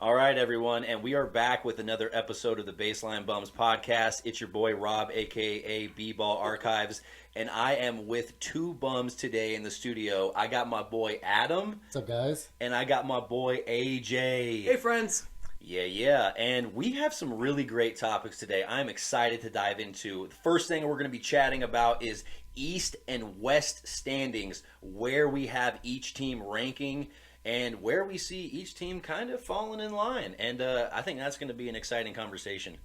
All right, everyone, and we are back with another episode of the Baseline Bums podcast. It's your boy Rob, aka B-Ball Archives, and I am with two bums today in the studio. I got my boy Adam. What's up, guys? And I got my boy AJ. Hey, friends. Yeah, and we have some really great topics today. I'm excited to dive into. The first thing we're going to be chatting about is East and West standings, where we have each team ranking, and where we see each team kind of falling in line. And I think that's going to be an exciting conversation.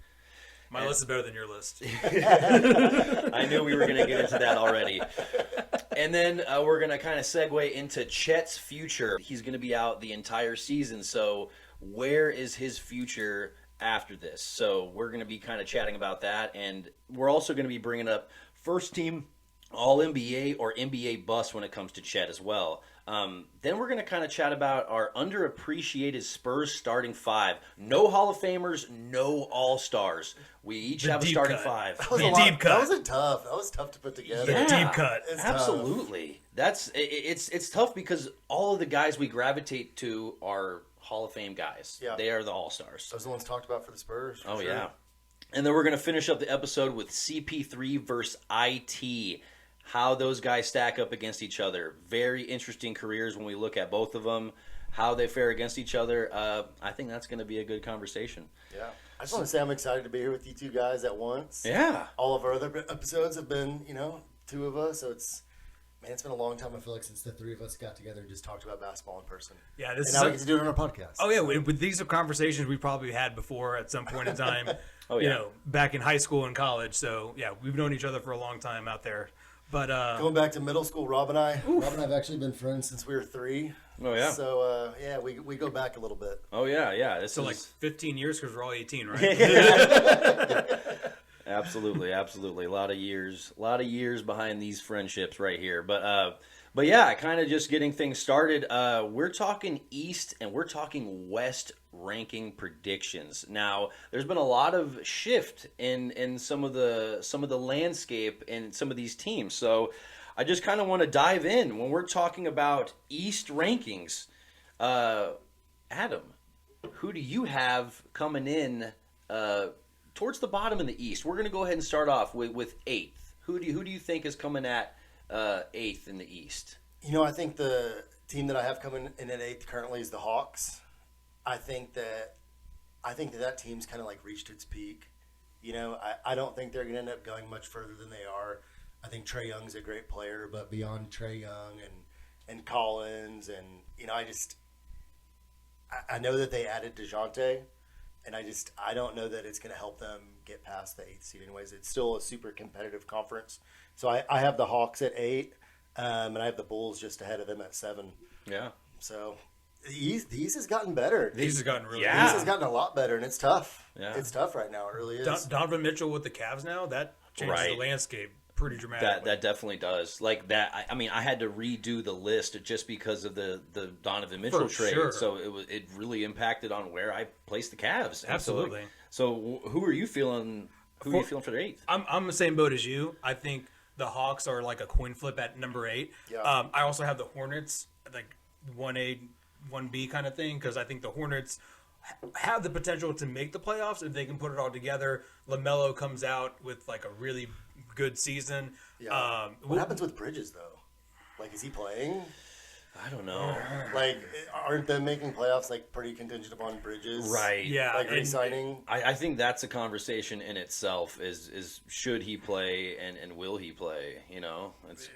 My list is better than your list. I knew we were going to get into that already. And then we're going to kind of segue into Chet's future. He's going to be out the entire season, so where is his future after this? So we're going to be kind of chatting about that, and we're also going to be bringing up first team All-NBA or NBA bust when it comes to Chet as well. Then we're going to kind of chat about our underappreciated Spurs starting five. No Hall of Famers, no All-Stars. We each have a starting five. That was deep cut. That was tough. That was tough to put together. Yeah. Deep cut. It's Absolutely. It's tough because all of the guys we gravitate to are Hall of Fame guys. Yeah. They are the All-Stars. Those are the ones talked about for the Spurs. Oh, sure. yeah. And then we're going to finish up the episode with CP3 versus IT. How those guys stack up against each other. Very interesting careers when we look at both of them. How they fare against each other. I think that's going to be a good conversation. Yeah. I just want to say I'm excited to be here with you two guys at once. Yeah. All of our other episodes have been, two of us. So it's been a long time, I feel like, since the three of us got together and just talked about basketball in person. Yeah, And now we get to do it on our podcast. Oh, yeah. With these are conversations we probably had before at some point in time. Oh, yeah. Back in high school and college. So, yeah, we've known each other for a long time out there. But Going back to middle school, Rob and I have actually been friends since we were 3. Oh, yeah. So, we go back a little bit. Oh, yeah. This so, is... like 15 years because we're all 18, right? Absolutely. A lot of years behind these friendships right here. But yeah, kind of just getting things started. We're talking East and we're talking West ranking predictions. Now, there's been a lot of shift in some of the landscape in some of these teams. So I just kind of want to dive in when we're talking about East rankings. Adam, who do you have coming in towards the bottom in the East? We're going to go ahead and start off with 8th. Who do you think is coming at 8th in the East? I think the team that I have coming in at 8th currently is the Hawks. I think that team's kind of like reached its peak. I don't think they're going to end up going much further than they are. I think Trae Young's a great player, but beyond Trae Young and Collins and I know that they added DeJounte, and I don't know that it's going to help them get past the 8th seed anyways. It's still a super competitive conference. So I have the Hawks at 8, and I have the Bulls just ahead of them at 7. Yeah. So the East has gotten better. These has gotten really Yeah. The East has gotten a lot better, and it's tough. Yeah. It's tough right now. It really is. Donovan Mitchell with the Cavs now, that changes Right. the landscape pretty dramatically. That definitely does. Like that. I mean, I had to redo the list just because of the Donovan Mitchell For trade. sure. So it really impacted on where I placed the Cavs. Absolutely. So who are you feeling? Who are you feeling for the 8th? I'm the same boat as you. I think the Hawks are like a coin flip at number 8. Yeah. I also have the Hornets, like 1A, 1B kind of thing, because I think the Hornets have the potential to make the playoffs if they can put it all together. LaMelo comes out with like a really good season. Yeah. What happens with Bridges, though? Like, is he playing? I don't know. Like, aren't them making playoffs like pretty contingent upon Bridges? Right. Yeah. Like and- re-signing? I think that's a conversation in itself. Is should he play and will he play? It's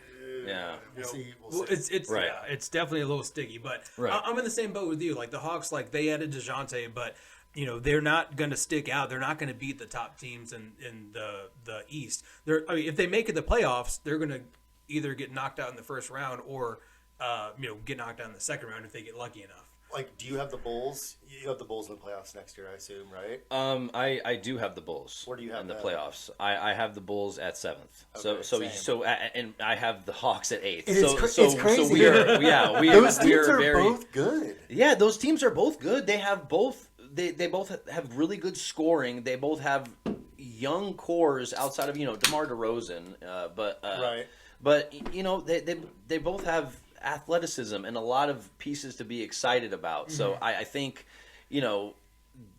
yeah. We'll see. Well, it's Right. yeah, it's definitely a little sticky, but Right. I'm in the same boat with you. Like the Hawks, like they added DeJounte, but they're not going to stick out. They're not going to beat the top teams in the East. If they make it the playoffs, they're going to either get knocked out in the first round or get knocked out in the second round if they get lucky enough. Like, do you have the Bulls? You have the Bulls in the playoffs next year, I assume, right? I do have the Bulls. Where do you have in the them? playoffs? I have the Bulls at 7th. Okay, same. And I have the Hawks at 8th. It's crazy. So we are Those teams are very both good. Yeah, those teams are both good. They have both. They both have really good scoring. They both have young cores outside of DeMar DeRozan. Right. But they both have athleticism and a lot of pieces to be excited about. So I think you know,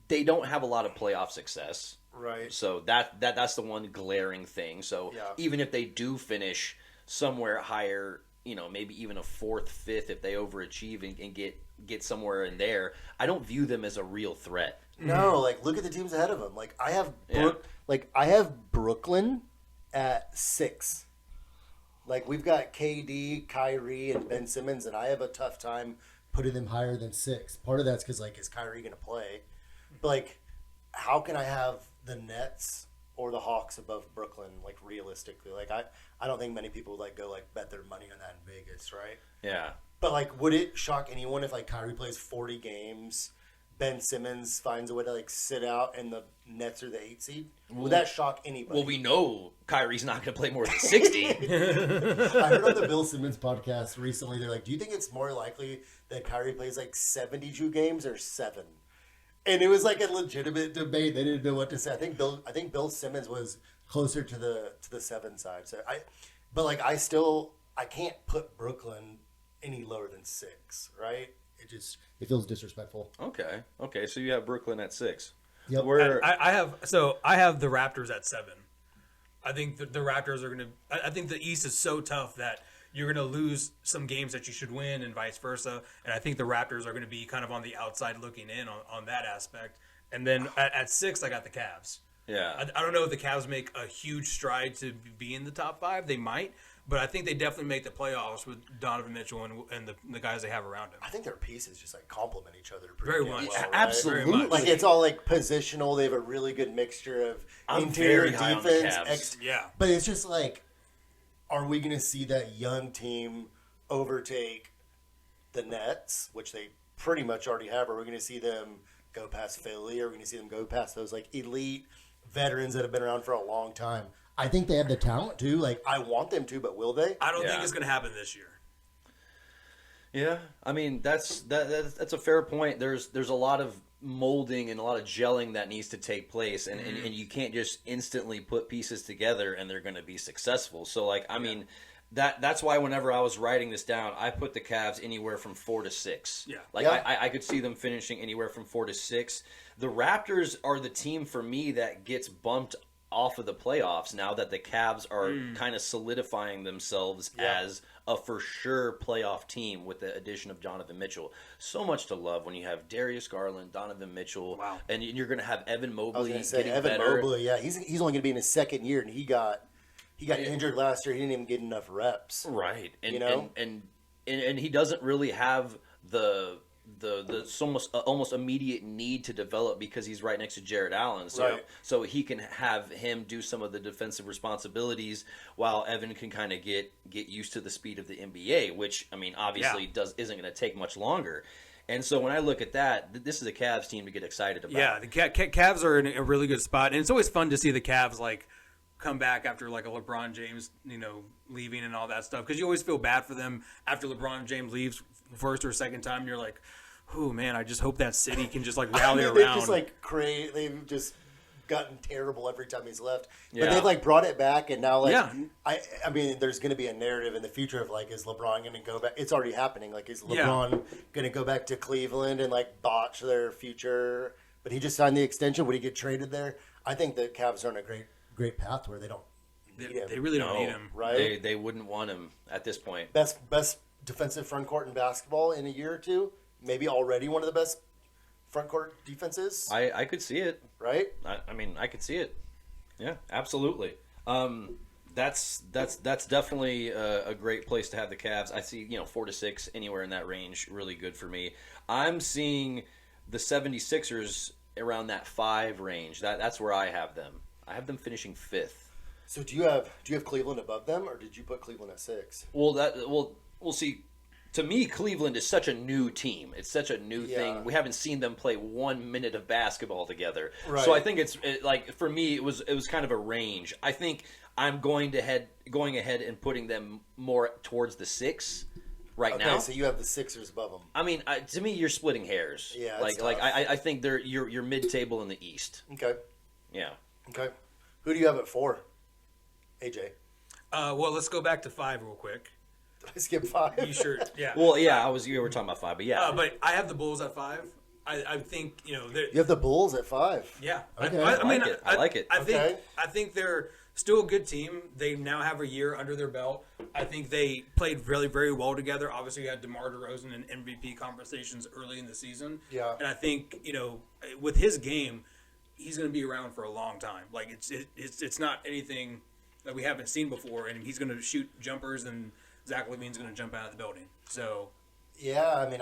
they don't have a lot of playoff success. Right. So that's the one glaring thing. So Yeah. even if they do finish somewhere higher, you know, maybe even a fourth, fifth, if they overachieve and get somewhere in there, I don't view them as a real threat. No, like look at the teams ahead of them. Like I have Yeah. I have Brooklyn at 6. Like we've got KD, Kyrie, and Ben Simmons, and I have a tough time putting them higher than 6. Part of that's because like is Kyrie going to play? But like, how can I have the Nets or the Hawks above Brooklyn? Like realistically, like I don't think many people would like go like bet their money on that in Vegas, right? Yeah. But like, would it shock anyone if like Kyrie plays 40 games, Ben Simmons finds a way to like sit out, and the Nets are the 8 seed? Would that shock anybody? Well, we know Kyrie's not going to play more than 60. I heard on the Bill Simmons podcast recently, they're like, do you think it's more likely that Kyrie plays like 72 games or 7? And it was like a legitimate debate. They didn't know what to say. I think Bill Simmons was closer to the 7 side. So I can't put Brooklyn any lower than 6, right? It feels disrespectful. Okay. So you have Brooklyn at 6. Yep. I have the Raptors at 7. I think the Raptors are going to. I think the East is so tough that you're going to lose some games that you should win, and vice versa. And I think the Raptors are going to be kind of on the outside looking in on that aspect. And then at 6, I got the Cavs. Yeah. I don't know if the Cavs make a huge stride to be in the top 5. They might, but I think they definitely make the playoffs with Donovan Mitchell and the guys they have around him. I think their pieces just like complement each other Very damn much. well, right? Absolutely. Very much. Like it's all like positional. They have a really good mixture of I'm interior very high on the defense. Cavs. Yeah. But it's just like, are we going to see that young team overtake the Nets, which they pretty much already have? Or are we going to see them go past Philly? Or are we going to see them go past those like elite veterans that have been around for a long time? I think they have the talent to. Like, I want them to, but will they? I don't think Yeah. it's going to happen this year. Yeah, I mean that's a fair point. There's a lot of molding and a lot of gelling that needs to take place, and you can't just instantly put pieces together and they're going to be successful. So like I mean that's why whenever I was writing this down, I put the Cavs anywhere from 4 to 6. Yeah. Like Yeah. I could see them finishing anywhere from 4 to 6. The Raptors are the team for me that gets bumped off of the playoffs now that the Cavs are kind of solidifying themselves as a for sure playoff team with the addition of Donovan Mitchell. So much to love when you have Darius Garland, Donovan Mitchell, Wow. and you're going to have Evan I was Mobley going to say getting Evan better. Mobley. Yeah, he's only going to be in his second year, and he got injured last year. He didn't even get enough reps. Right, and You know? and he doesn't really have the almost immediate need to develop because he's right next to Jared Allen, so he can have him do some of the defensive responsibilities while Evan can kind of get used to the speed of the NBA, which I mean obviously isn't going to take much longer. And so when I look at that, this is a Cavs team to get excited about. Yeah, the Cavs are in a really good spot, and it's always fun to see the Cavs like come back after like a LeBron James, leaving and all that stuff, because you always feel bad for them after LeBron James leaves first or second time. You're like, oh man, I just hope that city can just like rally around. They've just like they've just gotten terrible every time he's left. But Yeah. they've like brought it back, and now like Yeah. I mean, there's going to be a narrative in the future of like, is LeBron going to go back? It's already happening. Like, is LeBron going to go back to Cleveland and like botch their future? But he just signed the extension. Would he get traded there? I think the Cavs are on a great path where they don't need him. They really don't No, need him. Right? They wouldn't want him at this point. Best defensive front court in basketball in a year or two. Maybe already one of the best front court defenses. I could see it. Right? I mean, I could see it. Yeah, absolutely. That's definitely a great place to have the Cavs. I see, 4 to 6, anywhere in that range, really good for me. I'm seeing the 76ers around that 5 range. That's where I have them. I have them finishing 5th. So do you have Cleveland above them, or did you put Cleveland at 6? Well, we'll see. To me, Cleveland is such a new team. It's such a new thing. We haven't seen them play 1 minute of basketball together. Right. So I think like for me, it was kind of a range. I think I'm going ahead and putting them more towards the 6 right now. Okay, so you have the Sixers above them. I mean, to me, you're splitting hairs. Yeah, like it's like tough. I think you're mid-table in the East. Okay. Yeah. Okay. Who do you have at 4? AJ. Well, let's go back to 5 real quick. Did I skip 5? You sure? Yeah. Well, yeah, you were talking about 5, but yeah. But I have the Bulls at 5. I think You have the Bulls at 5. yeah. Okay. I like it. Okay. I think they're still a good team. They now have a year under their belt. I think they played really, very well together. Obviously, you had DeMar DeRozan and MVP conversations early in the season. Yeah. And I think, with his game, he's going to be around for a long time. Like, it's not anything that we haven't seen before, and he's going to shoot jumpers, and Zach LaVine's going to jump out of the building. So, Yeah, I mean,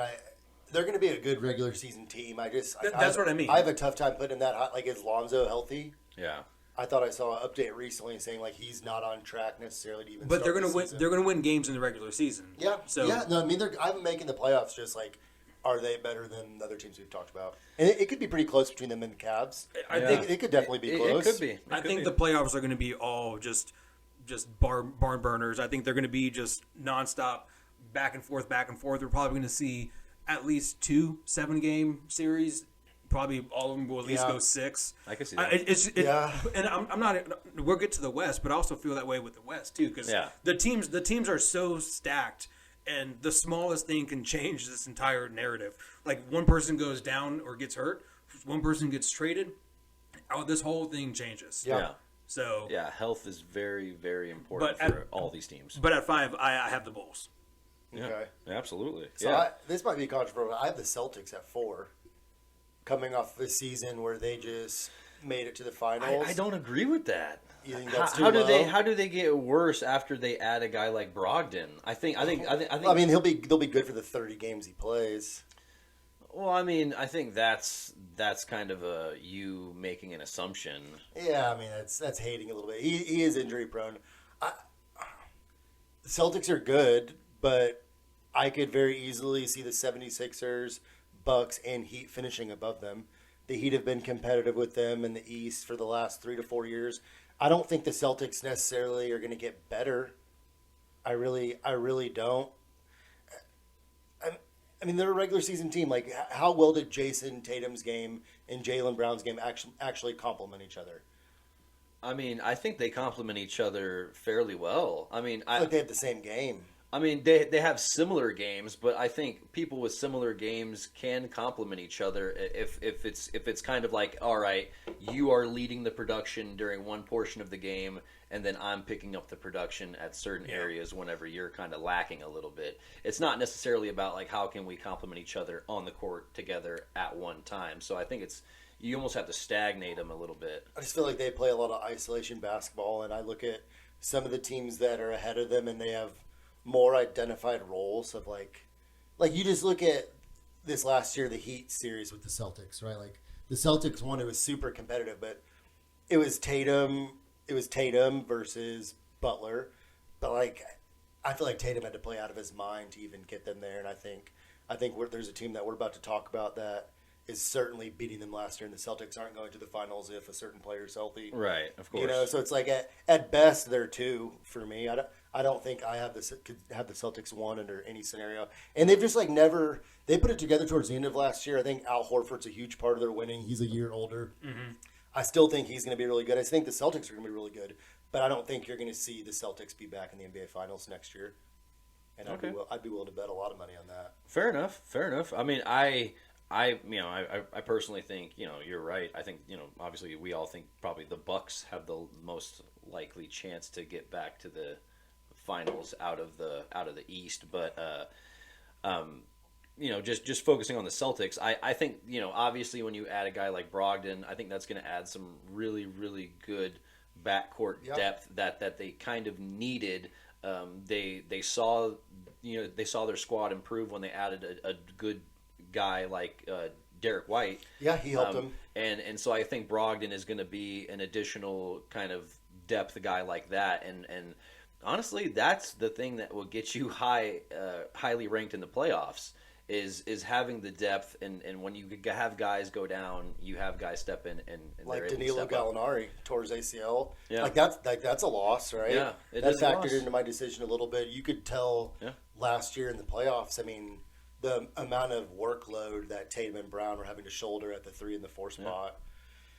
they're going to be a good regular season team. That's what I mean. I have a tough time putting in that hot. Like, is Lonzo healthy? Yeah. I thought I saw an update recently saying like he's not on track necessarily to even. but they're going going to win. They're going to win games in the regular season. Yeah. So yeah. No, I mean I'm making the playoffs. Just like, are they better than the other teams we've talked about? And it could be pretty close between them and the Cavs. I think it could definitely be close. It could be. I think the playoffs are going to be all just barn burners. I think they're going to be just nonstop back and forth, back and forth. We're probably going to see at least 2 7-game series. Probably all of them will at least go 6. I can see that. Yeah. And I'm not. We'll get to the West, but I also feel that way with the West too, because the teams are so stacked, and the smallest thing can change this entire narrative. Like one person goes down or gets hurt, one person gets traded, this whole thing changes. Yeah. So yeah, health is very, very important for all these teams. But at 5, I have the Bulls. Okay. Yeah, absolutely. So this might be controversial. I have the Celtics at 4, coming off the season where they just made it to the finals. I don't agree with that. You think that's how too do they low? how do they get worse after they add a guy like Brogdon? I think. I mean, they'll be good for the 30 games he plays. Well, I mean, I think that's kind of you making an assumption. Yeah, I mean that's hating a little bit. He is injury prone. The Celtics are good, but I could very easily see the 76ers, Bucks, and Heat finishing above them. The Heat have been competitive with them in the East for the last 3 to 4 years. I don't think the Celtics necessarily are going to get better. I really don't. I mean, they're a regular season team. Like, how well did Jason Tatum's game and Jaylen Brown's game actually complement each other? I mean, I think they complement each other fairly well. I mean, I feel like they have the same game. I mean, they have similar games, but I think people with similar games can complement each other if it's kind of like, all right, you are leading the production during one portion of the game, and then I'm picking up the production at certain areas whenever you're kind of lacking a little bit. It's not necessarily about like how can we complement each other on the court together at one time. So I think you almost have to stagnate them a little bit. I just feel like they play a lot of isolation basketball, and I look at some of the teams that are ahead of them, and they have more identified roles of like you just look at this last year, the Heat series with the Celtics, right? Like the Celtics won, it was super competitive, but it was Tatum versus Butler. But like, I feel like Tatum had to play out of his mind to even get them there. And I think there's a team that we're about to talk about that is certainly beating them last year, and the Celtics aren't going to the finals if a certain player is healthy. Right, of course. So it's like at best they're 2 for me. I don't think could have the Celtics 1 under any scenario. And they've just like never – they put it together towards the end of last year. I think Al Horford's a huge part of their winning. He's a year older. Mm-hmm. I still think he's going to be really good. I think the Celtics are going to be really good, but I don't think you're going to see the Celtics be back in the NBA Finals next year. And I'd be willing to bet a lot of money on that. Fair enough. I mean, I personally think, you're right. I think, obviously we all think probably the Bucks have the most likely chance to get back to the finals out of the East, but just focusing on the Celtics, I think, obviously when you add a guy like Brogdon, I think that's going to add some really, really good backcourt depth that they kind of needed. They saw their squad improve when they added a good guy like Derek White. Yeah, he helped them. And so I think Brogdon is going to be an additional kind of depth guy like that. And honestly, that's the thing that will get you highly ranked in the playoffs is having the depth. And when you have guys go down, you have guys step in and like they're able Danilo to step up. Gallinari tore his ACL. Yeah. Like that's a loss, right? Yeah, it that is a factored loss. into my decision a little bit. You could tell last year in the playoffs. I mean, the amount of workload that Tatum and Brown were having to shoulder at the 3 and the 4 spot.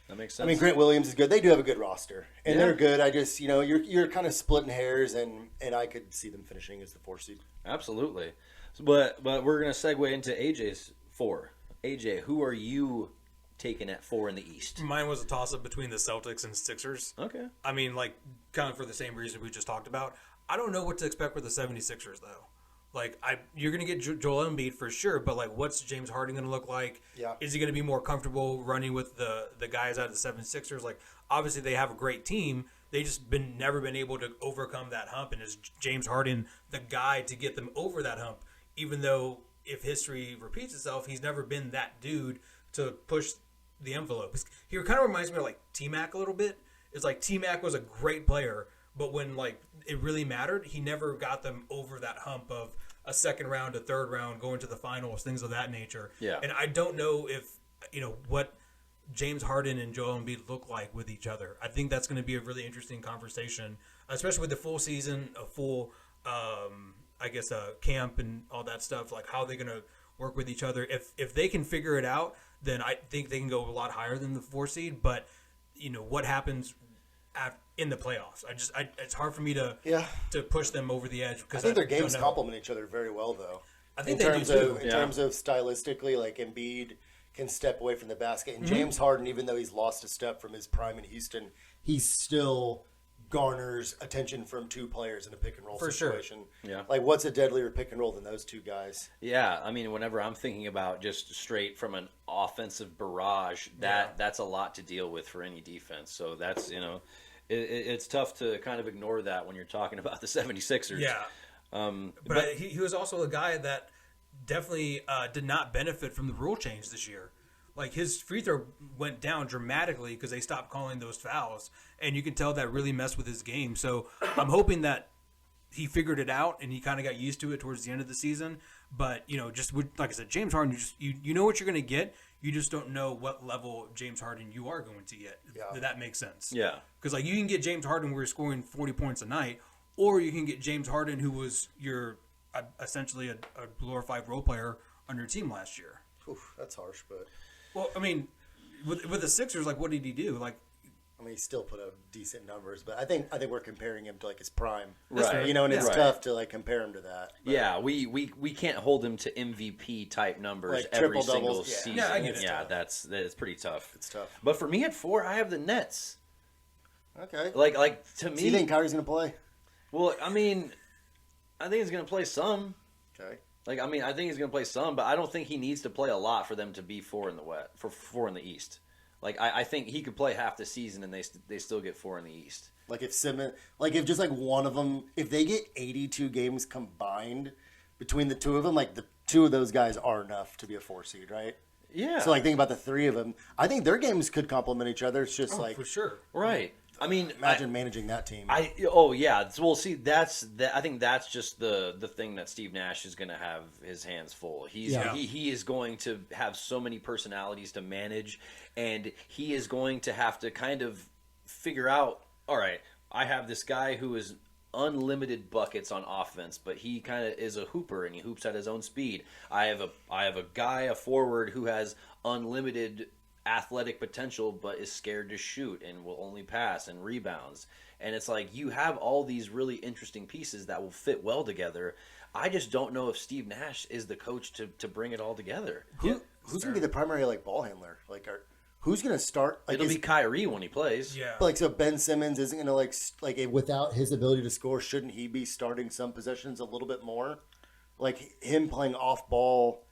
That makes sense. I mean, Grant Williams is good. They do have a good roster, and they're good. I just, you're kind of splitting hairs, and I could see them finishing as the 4 seed. Absolutely. But we're going to segue into AJ's 4. AJ, who are you taking at 4 in the East? Mine was a toss-up between the Celtics and Sixers. Okay. I mean, like, kind of for the same reason we just talked about. I don't know what to expect with the 76ers, though. Like, you're going to get Joel Embiid for sure, but, like, what's James Harden going to look like? Yeah. Is he going to be more comfortable running with the guys out of the 76ers? Like, obviously they have a great team. They just never been able to overcome that hump, and is James Harden the guy to get them over that hump, even though if history repeats itself, he's never been that dude to push the envelope. He kind of reminds me of, like, T-Mac a little bit. It's like T-Mac was a great player, but when, like, it really mattered, he never got them over that hump of a second round, a third round, going to the finals, things of that nature. Yeah. And I don't know if, what James Harden and Joel Embiid look like with each other. I think that's going to be a really interesting conversation, especially with the full season, a full, camp and all that stuff. Like, how are they going to work with each other? If they can figure it out, then I think they can go a lot higher than the 4 seed. But, what happens in the playoffs? It's hard for me to push them over the edge. I think their games complement each other very well, though. I think they do too. In terms of stylistically, like Embiid can step away from the basket, and James Harden, even though he's lost a step from his prime in Houston, he still garners attention from 2 players in a pick and roll situation. Sure. Yeah. Like, what's a deadlier pick and roll than those 2 guys? Yeah, I mean, whenever I'm thinking about just straight from an offensive barrage, that's a lot to deal with for any defense. So that's, it's tough to kind of ignore that when you're talking about the 76ers. Yeah. But he was also a guy that definitely did not benefit from the rule change this year. Like, his free throw went down dramatically because they stopped calling those fouls, and you can tell that really messed with his game. So I'm hoping that he figured it out and he kind of got used to it towards the end of the season. But just like I said, James Harden, you know what you're going to get. You just don't know what level of James Harden you are going to get. Yeah. That makes sense. Yeah. Because, like, you can get James Harden where he's scoring 40 points a night, or you can get James Harden who was your essentially a glorified role player on your team last year. Oof, that's harsh, but Well, I mean, with the Sixers, like, what did he do? Like, he still put up decent numbers, but I think we're comparing him to, like, his prime, Right. And it's Right. tough to, like, compare him to that. But, Yeah, we can't hold him to MVP type numbers Like every triple single doubles, yeah. season. Yeah, I get it. Yeah, that's pretty tough. It's tough. But for me at 4, I have the Nets. Okay. Like to me, So you think Kyrie's going to play? well, I mean, I think he's going to play some. Okay. I think he's going to play some, but I don't think he needs to play a lot for them to be 4 in the West, for 4 in the East. Like, I think he could play half the season and they still get 4 in the East. Like, if if just, like, one of them, if they get 82 games combined between the 2 of them, like, the 2 of those guys are enough to be a 4 seed, right? Yeah. So, like, think about the 3 of them. I think their games could complement each other. It's just, for sure. Right. I mean, imagine managing that team. Well, see, I think that's just the thing that Steve Nash is going to have his hands full. He is going to have so many personalities to manage, and he is going to have to kind of figure out, all right, I have this guy who is unlimited buckets on offense, but he kind of is a hooper and he hoops at his own speed. I have a guy, a forward, who has unlimited athletic potential but is scared to shoot and will only pass and rebounds. And it's like, you have all these really interesting pieces that will fit well together. I just don't know if Steve Nash is the coach to bring it all together. Who's going to be the primary, like, ball handler? Like, who's going to start? Like, It'll be Kyrie when he plays. Yeah. Like, so Ben Simmons isn't going to, without his ability to score, shouldn't he be starting some possessions a little bit more? Like, him playing off ball.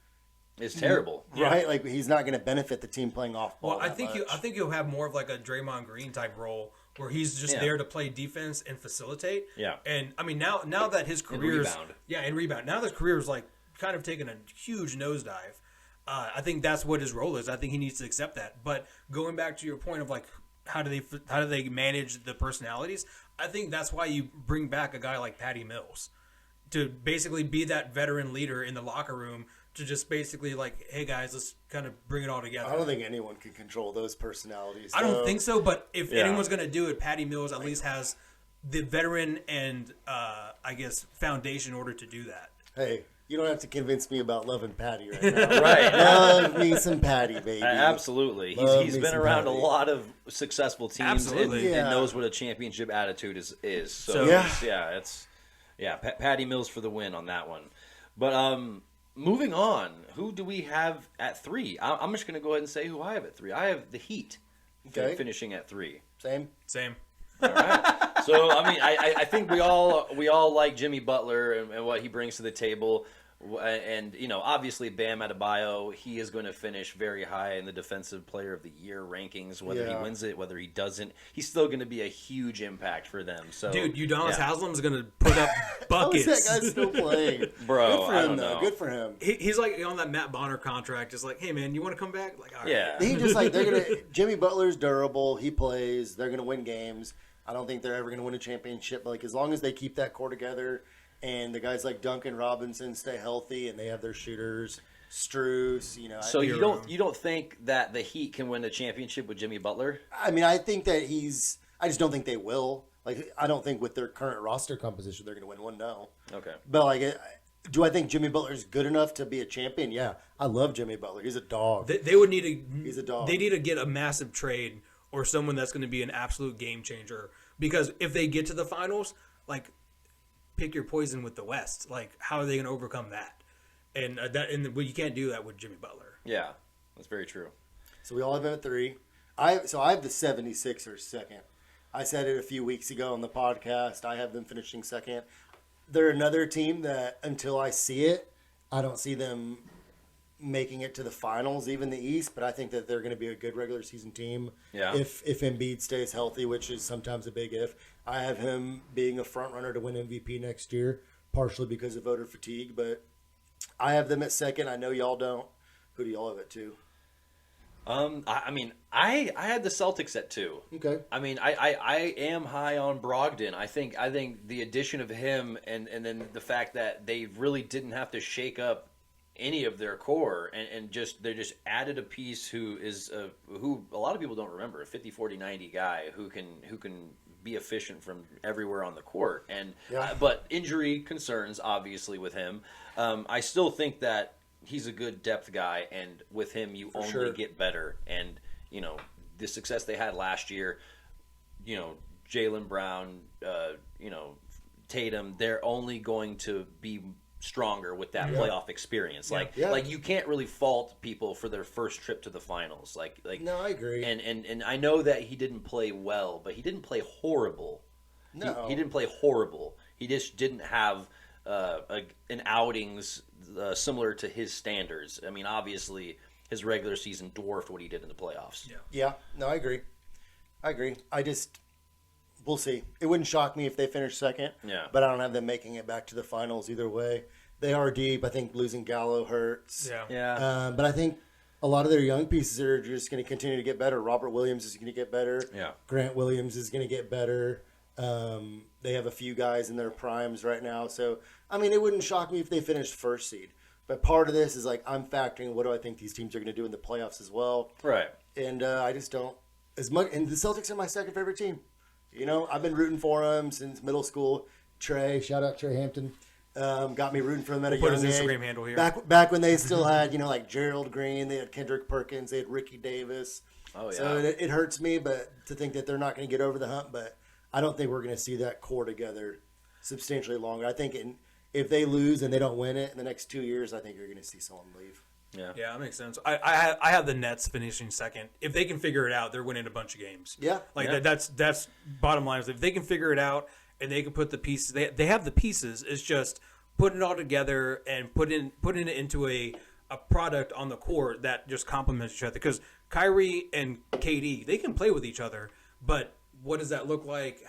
It's terrible. Right? Like, he's not going to benefit the team playing off ball. Well, I think he'll have more of like a Draymond Green type role where he's just there to play defense and facilitate. Yeah. And I mean, now that his career and rebound. Now that his career is like kind of taking a huge nosedive. I think that's what his role is. I think he needs to accept that. But going back to your point of like how do they manage the personalities? I think that's why you bring back a guy like Patty Mills to basically be that veteran leader in the locker room, to just basically like, hey guys, let's kind of bring it all together. I don't think anyone can control those personalities. I don't think so, but if anyone's going to do it, Patty Mills at least has the veteran and I guess foundation in order to do that. Hey, you don't have to convince me about loving Patty right now. Right. Love me some Patty, baby. Absolutely. He's been around a lot of successful teams and knows what a championship attitude is. So, Patty Mills for the win on that one. But moving on, who do we have at 3? I'm just going to go ahead and say who I have at 3. I have the Heat finishing at 3. Same. All right. So I mean, I think we all like Jimmy Butler and what he brings to the table, and obviously Bam Adebayo, he is going to finish very high in the Defensive Player of the Year rankings. Whether he wins it, whether he doesn't, he's still going to be a huge impact for them. So, dude, Udonis Haslam's going to put up buckets. How is that guy still playing, bro? Good for him, though. Good for him. He's like on that Matt Bonner contract. Just like, hey man, you want to come back? Like, all right. Yeah. He just like they're gonna. Jimmy Butler's durable. He plays. They're gonna win games. I don't think they're ever going to win a championship. But like as long as they keep that core together, and the guys like Duncan Robinson stay healthy, and they have their shooters, Strus, So you don't think that the Heat can win a championship with Jimmy Butler? I mean, I think that I just don't think they will. Like I don't think with their current roster composition they're going to win one. No. Okay. But like, do I think Jimmy Butler's good enough to be a champion? Yeah, I love Jimmy Butler. He's a dog. They would need to. He's a dog. They need to get a massive trade or someone that's going to be an absolute game changer. Because if they get to the finals, like, pick your poison with the West. Like, how are they going to overcome that? And you can't do that with Jimmy Butler. Yeah, that's very true. So we all have him at 3. I have the 76ers second. I said it a few weeks ago on the podcast. I have them finishing second. They're another team that until I see it, I don't see them making it to the finals, even the East, but I think that they're going to be a good regular season team. Yeah. If Embiid stays healthy, which is sometimes a big if. I have him being a front runner to win MVP next year, partially because of voter fatigue, but I have them at second. I know y'all don't. Who do y'all have at 2? I had the Celtics at 2. Okay. I mean, I am high on Brogdon. I think the addition of him and then the fact that they really didn't have to shake up any of their core and they just added a piece who a lot of people don't remember, a 50-40-90 guy who can be efficient from everywhere on the court. And but injury concerns obviously with him. I still think that he's a good depth guy, and with him you only get better. And the success they had last year, Jaylen Brown, Tatum, they're only going to be stronger with that playoff experience. Like you can't really fault people for their first trip to the finals. Like no, I agree. And I know that he didn't play well, but he didn't play horrible. No, he didn't play horrible. He just didn't have an outings similar to his standards. I mean, obviously his regular season dwarfed what he did in the playoffs. Yeah. No, I agree. We'll see. It wouldn't shock me if they finish second. Yeah. But I don't have them making it back to the finals either way. They are deep. I think losing Gallo hurts. Yeah. But I think a lot of their young pieces are just going to continue to get better. Robert Williams is going to get better. Yeah. Grant Williams is going to get better. They have a few guys in their primes right now. So, I mean, it wouldn't shock me if they finished first seed. But part of this is like I'm factoring what do I think these teams are going to do in the playoffs as well. Right. And I just don't as much. And the Celtics are my second favorite team. I've been rooting for them since middle school. Trey, shout out Trey Hampton, got me rooting for them at a young age. Put his Instagram handle here. Back when they still had, like Gerald Green, they had Kendrick Perkins, they had Ricky Davis. Oh, yeah. So it hurts me, but to think that they're not going to get over the hump. But I don't think we're going to see that core together substantially longer. I think if they lose and they don't win it in the next 2 years, I think you're going to see someone leave. Yeah, that makes sense. I have the Nets finishing second. If they can figure it out, they're winning a bunch of games. Yeah, that's bottom line. Is if they can figure it out and they can put the pieces, they have the pieces. It's just putting it all together and putting it into a product on the court that just complements each other. Because Kyrie and KD, they can play with each other, but what does that look like?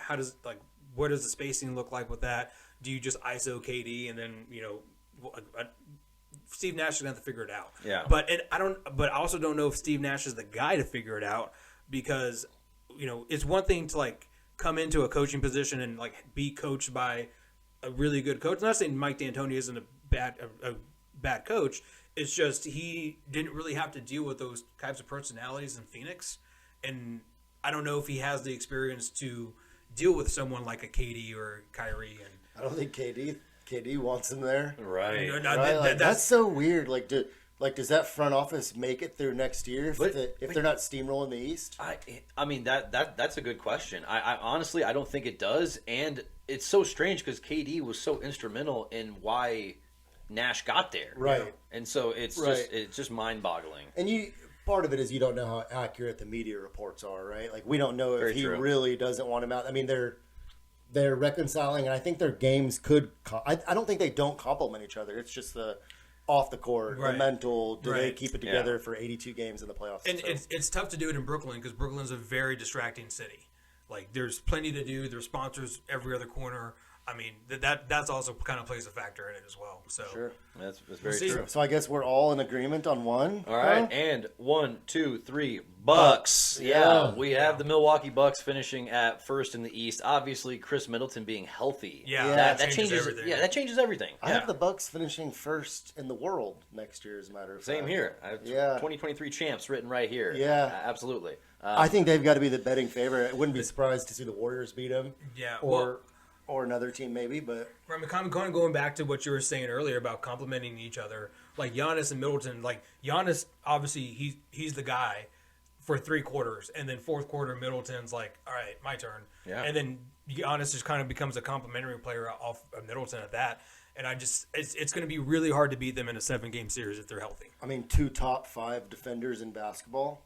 What does the spacing look like with that? Do you just ISO KD and then Steve Nash is going to have to figure it out. Yeah. But I also don't know if Steve Nash is the guy to figure it out because, it's one thing to come into a coaching position and be coached by a really good coach. I'm not saying Mike D'Antoni isn't a bad coach. It's just he didn't really have to deal with those types of personalities in Phoenix, and I don't know if he has the experience to deal with someone like a KD or Kyrie. And I don't think KD wants him there. Right. That's so weird. Does that front office make it through next year if they're not steamrolling the East? I mean that's a good question. I honestly I don't think it does, and it's so strange because KD was so instrumental in why Nash got there. Right. And so it's just mind-boggling. And part of it is you don't know how accurate the media reports are, right? Like we don't know if Very he true. really doesn't want him out. I mean, they're reconciling, and I think their games could. I don't think they don't complement each other. It's just the off the court, the mental. Do they keep it together for 82 games in the playoffs? And it's tough to do it in Brooklyn because Brooklyn's a very distracting city. Like there's plenty to do. There's sponsors every other corner. I mean that's also kind of plays a factor in it as well. So Sure. That's very true. So I guess we're all in agreement on one. All right, huh? and 1, 2, 3, Bucks. Yeah, we have the Milwaukee Bucks finishing at first in the East. Obviously, Chris Middleton being healthy. that changes everything. Yeah, that changes everything. I have the Bucks finishing first in the world next year, as a matter of fact. Same here. I have 2023 champs written right here. Yeah. Absolutely. I think they've got to be the betting favorite. I wouldn't be surprised to see the Warriors beat them. Yeah, Or another team maybe, but I mean, kind of going back to what you were saying earlier about complimenting each other, like Giannis and Middleton. Like Giannis, obviously he's the guy for 3 quarters, and then fourth quarter Middleton's like, all right, my turn. Yeah. And then Giannis just kind of becomes a complimentary player off of Middleton at that. And it's going to be really hard to beat them in a 7-game series if they're healthy. I mean, 2 top 5 defenders in basketball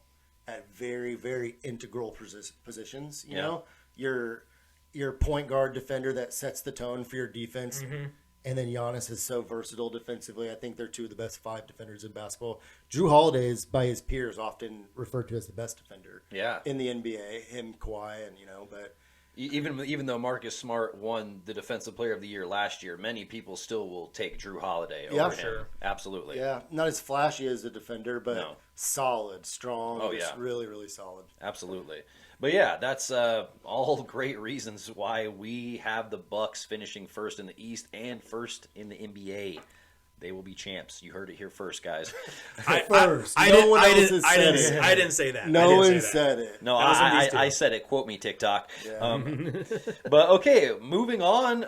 at very, very integral positions. You know, your point guard defender that sets the tone for your defense. Mm-hmm. And then Giannis is so versatile defensively. I think they're 2 of the best 5 defenders in basketball. Drew Holiday is, by his peers, often referred to as the best defender in the NBA. Him, Kawhi, and but even though Marcus Smart won the Defensive Player of the Year last year, many people still will take Drew Holiday over him. Sure. Absolutely. Yeah, not as flashy as a defender, but solid, strong. Oh, just really, really solid. Absolutely. But yeah, that's all great reasons why we have the Bucks finishing first in the East and first in the NBA. They will be champs. You heard it here first, guys. I didn't say that. No one said it. No, I said it. Quote me, TikTok. Yeah. But okay, moving on.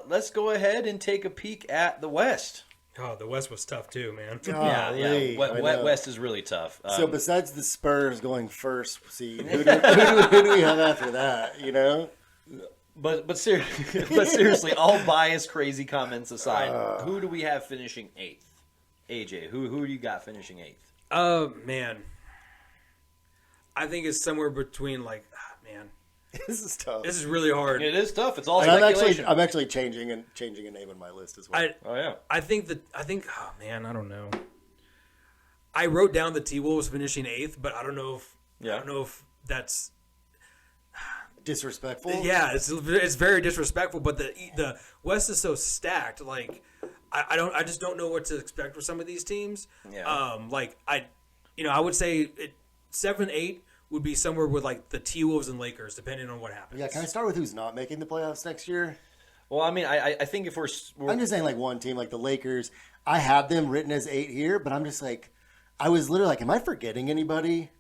Let's go ahead and take a peek at the West. Oh, the West was tough too, man. Yeah. West is really tough. So besides the Spurs going first seed, who do we have after that? But seriously, all bias, crazy comments aside, who do we have finishing 8th? AJ, who do you got finishing 8th? Man, I think it's somewhere between This is tough. This is really hard. It is tough. It's all and speculation. I'm actually changing a name on my list as well. I think I don't know. I wrote down the T-Wolves finishing 8th, but I don't know if that's disrespectful. Yeah, it's very disrespectful. But the West is so stacked. Like I just don't know what to expect for some of these teams. Yeah. I would say 7-8 would be somewhere with like the T-Wolves and Lakers, depending on what happens. Yeah, can I start with who's not making the playoffs next year? Well, I mean, I think if we're I'm just saying like one team, like the Lakers. I have them written as 8 here, but I'm just like, I was literally like, am I forgetting anybody?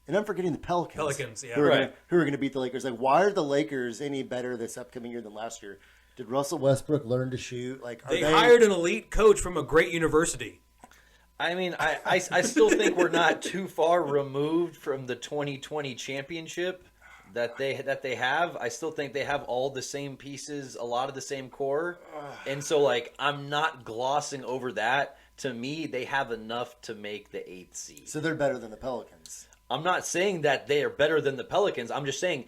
And I'm forgetting the Pelicans. Who are going to beat the Lakers? Like, why are the Lakers any better this upcoming year than last year? Did Russell Westbrook learn to shoot? Like, they hired an elite coach from a great university. I mean, I still think we're not too far removed from the 2020 championship that they have. I still think they have all the same pieces, a lot of the same core. And so, like, I'm not glossing over that. To me, they have enough to make the 8th seed. So they're better than the Pelicans. I'm not saying that they are better than the Pelicans. I'm just saying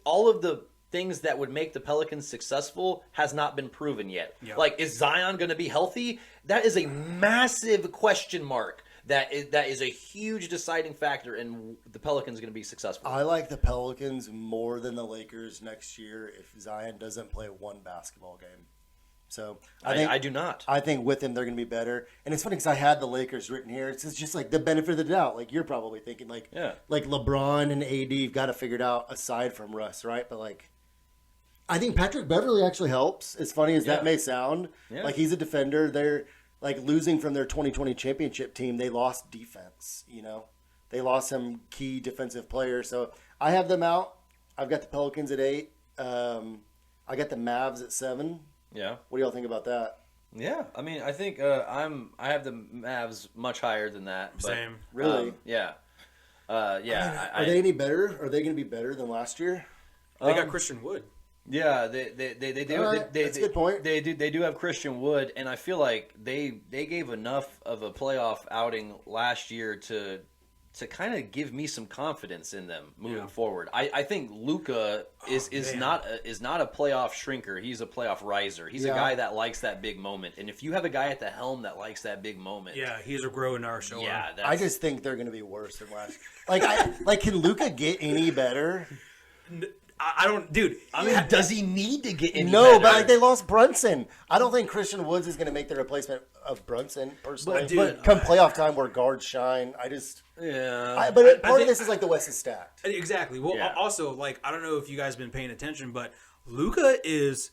all of the things that would make the Pelicans successful has not been proven yet. Yeah. Like, is Zion going to be healthy? That is a massive question mark. That is a huge deciding factor in the Pelicans going to be successful. I like the Pelicans more than the Lakers next year if Zion doesn't play one basketball game. So I do not. I think with him they're going to be better. And it's funny because I had the Lakers written here. It's just like the benefit of the doubt. Like you're probably thinking like LeBron and AD have got to figure it out aside from Russ, right? But like I think Patrick Beverley actually helps. As funny as that may sound, like he's a defender. They're like losing from their 2020 championship team. They lost defense. They lost some key defensive players. So I have them out. I've got the Pelicans at 8. I got the Mavs at 7. Yeah. What do y'all think about that? Yeah, I mean, I think I have the Mavs much higher than that. But, Same. Really? Yeah. Are they any better? Are they going to be better than last year? They got Christian Wood. Yeah, they do. All right, that's a good point. They do have Christian Wood, and I feel like they gave enough of a playoff outing last year to kind of give me some confidence in them moving forward. I think Luka is not a playoff shrinker. He's a playoff riser. He's a guy that likes that big moment, and if you have a guy at the helm that likes that big moment, Yeah, he's a grow in our show. yeah, I just think they're going to be worse than last. Like, can Luka get any better? I don't, dude. I mean, does he need to get any No, better? but like they lost Brunson. I don't think Christian Woods is going to make the replacement of Brunson personally. But, dude, come playoff time where guards shine, I just. yeah, Part think- of this is like the West is stacked. Exactly. Well, Yeah. also, like, I don't know if you guys have been paying attention, but Luka is,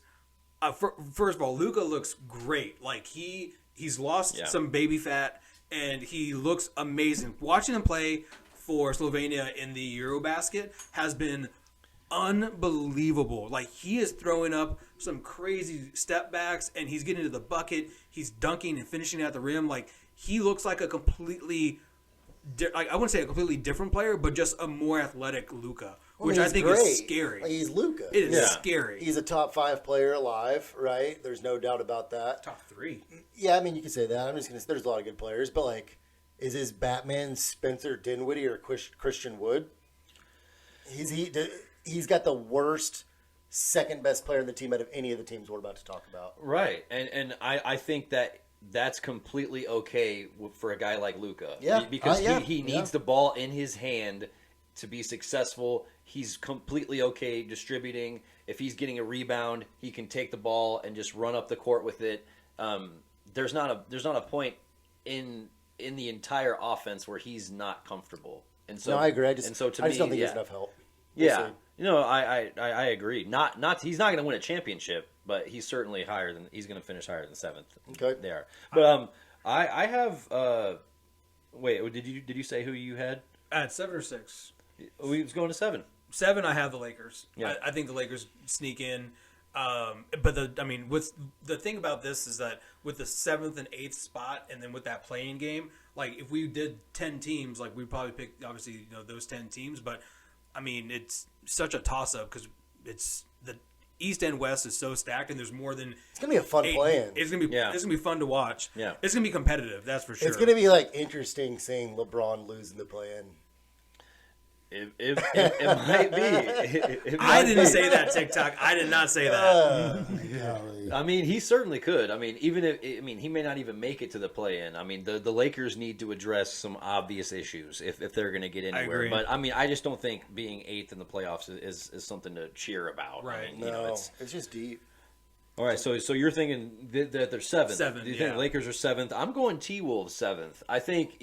first of all, Luka looks great. Like, he's lost some baby fat, and he looks amazing. Watching him play for Slovenia in the Eurobasket has been unbelievable. Like, he is throwing up some crazy step backs, and he's getting to the bucket. He's dunking and finishing at the rim. Like, he looks like a completely, like, I wouldn't say a completely different player, but just a more athletic Luka, which I he's think great. is scary. Like, he's Luka. It is Yeah. scary. He's a top 5 player alive, right? There's no doubt about that. top 3. Yeah, I mean, you can say that. I'm just gonna. There's a lot of good players, but like, is his Batman Spencer Dinwiddie or Christian Wood? He's got the worst second best player in the team out of any of the teams we're about to talk about. right, and I think that's completely okay for a guy like Luka. Yeah. because Yeah. he needs the ball in his hand to be successful. He's completely okay distributing. If he's getting a rebound, he can take the ball and just run up the court with it. There's not a point in the entire offense where he's not comfortable. And so No, I agree. I just don't think think there's enough help. We'll Yeah, see. I agree. Not he's not going to win a championship, but he's certainly he's going to finish higher than 7th. Okay. There. But I have wait, did you say who you had? At 7 or 6. We was going to 7. 7, I have the Lakers. Yeah. I think the Lakers sneak in. But with the thing about this is that with the 7th and 8th spot, and then with that playing game, like if we did 10 teams, like we'd probably pick obviously those 10 teams. But I mean, it's such a toss up because it's the East and West is so stacked, and there's more than It's gonna be a fun 8. play-in. It's gonna be fun to watch. Yeah. It's gonna be competitive. That's for sure. It's gonna be like interesting seeing LeBron lose in the play-in. It might be. I didn't say that, TikTok. I did not say that. I mean, he certainly could. I mean, he may not even make it to the play-in. I mean, the Lakers need to address some obvious issues if they're going to get anywhere. agree. But I mean, I just don't think being 8th in the playoffs is something to cheer about. Right. I mean, No, it's just deep. all right. So you're thinking that they're 7th. 7th, Do you think yeah. Lakers are 7th? I'm going T-Wolves 7th. I think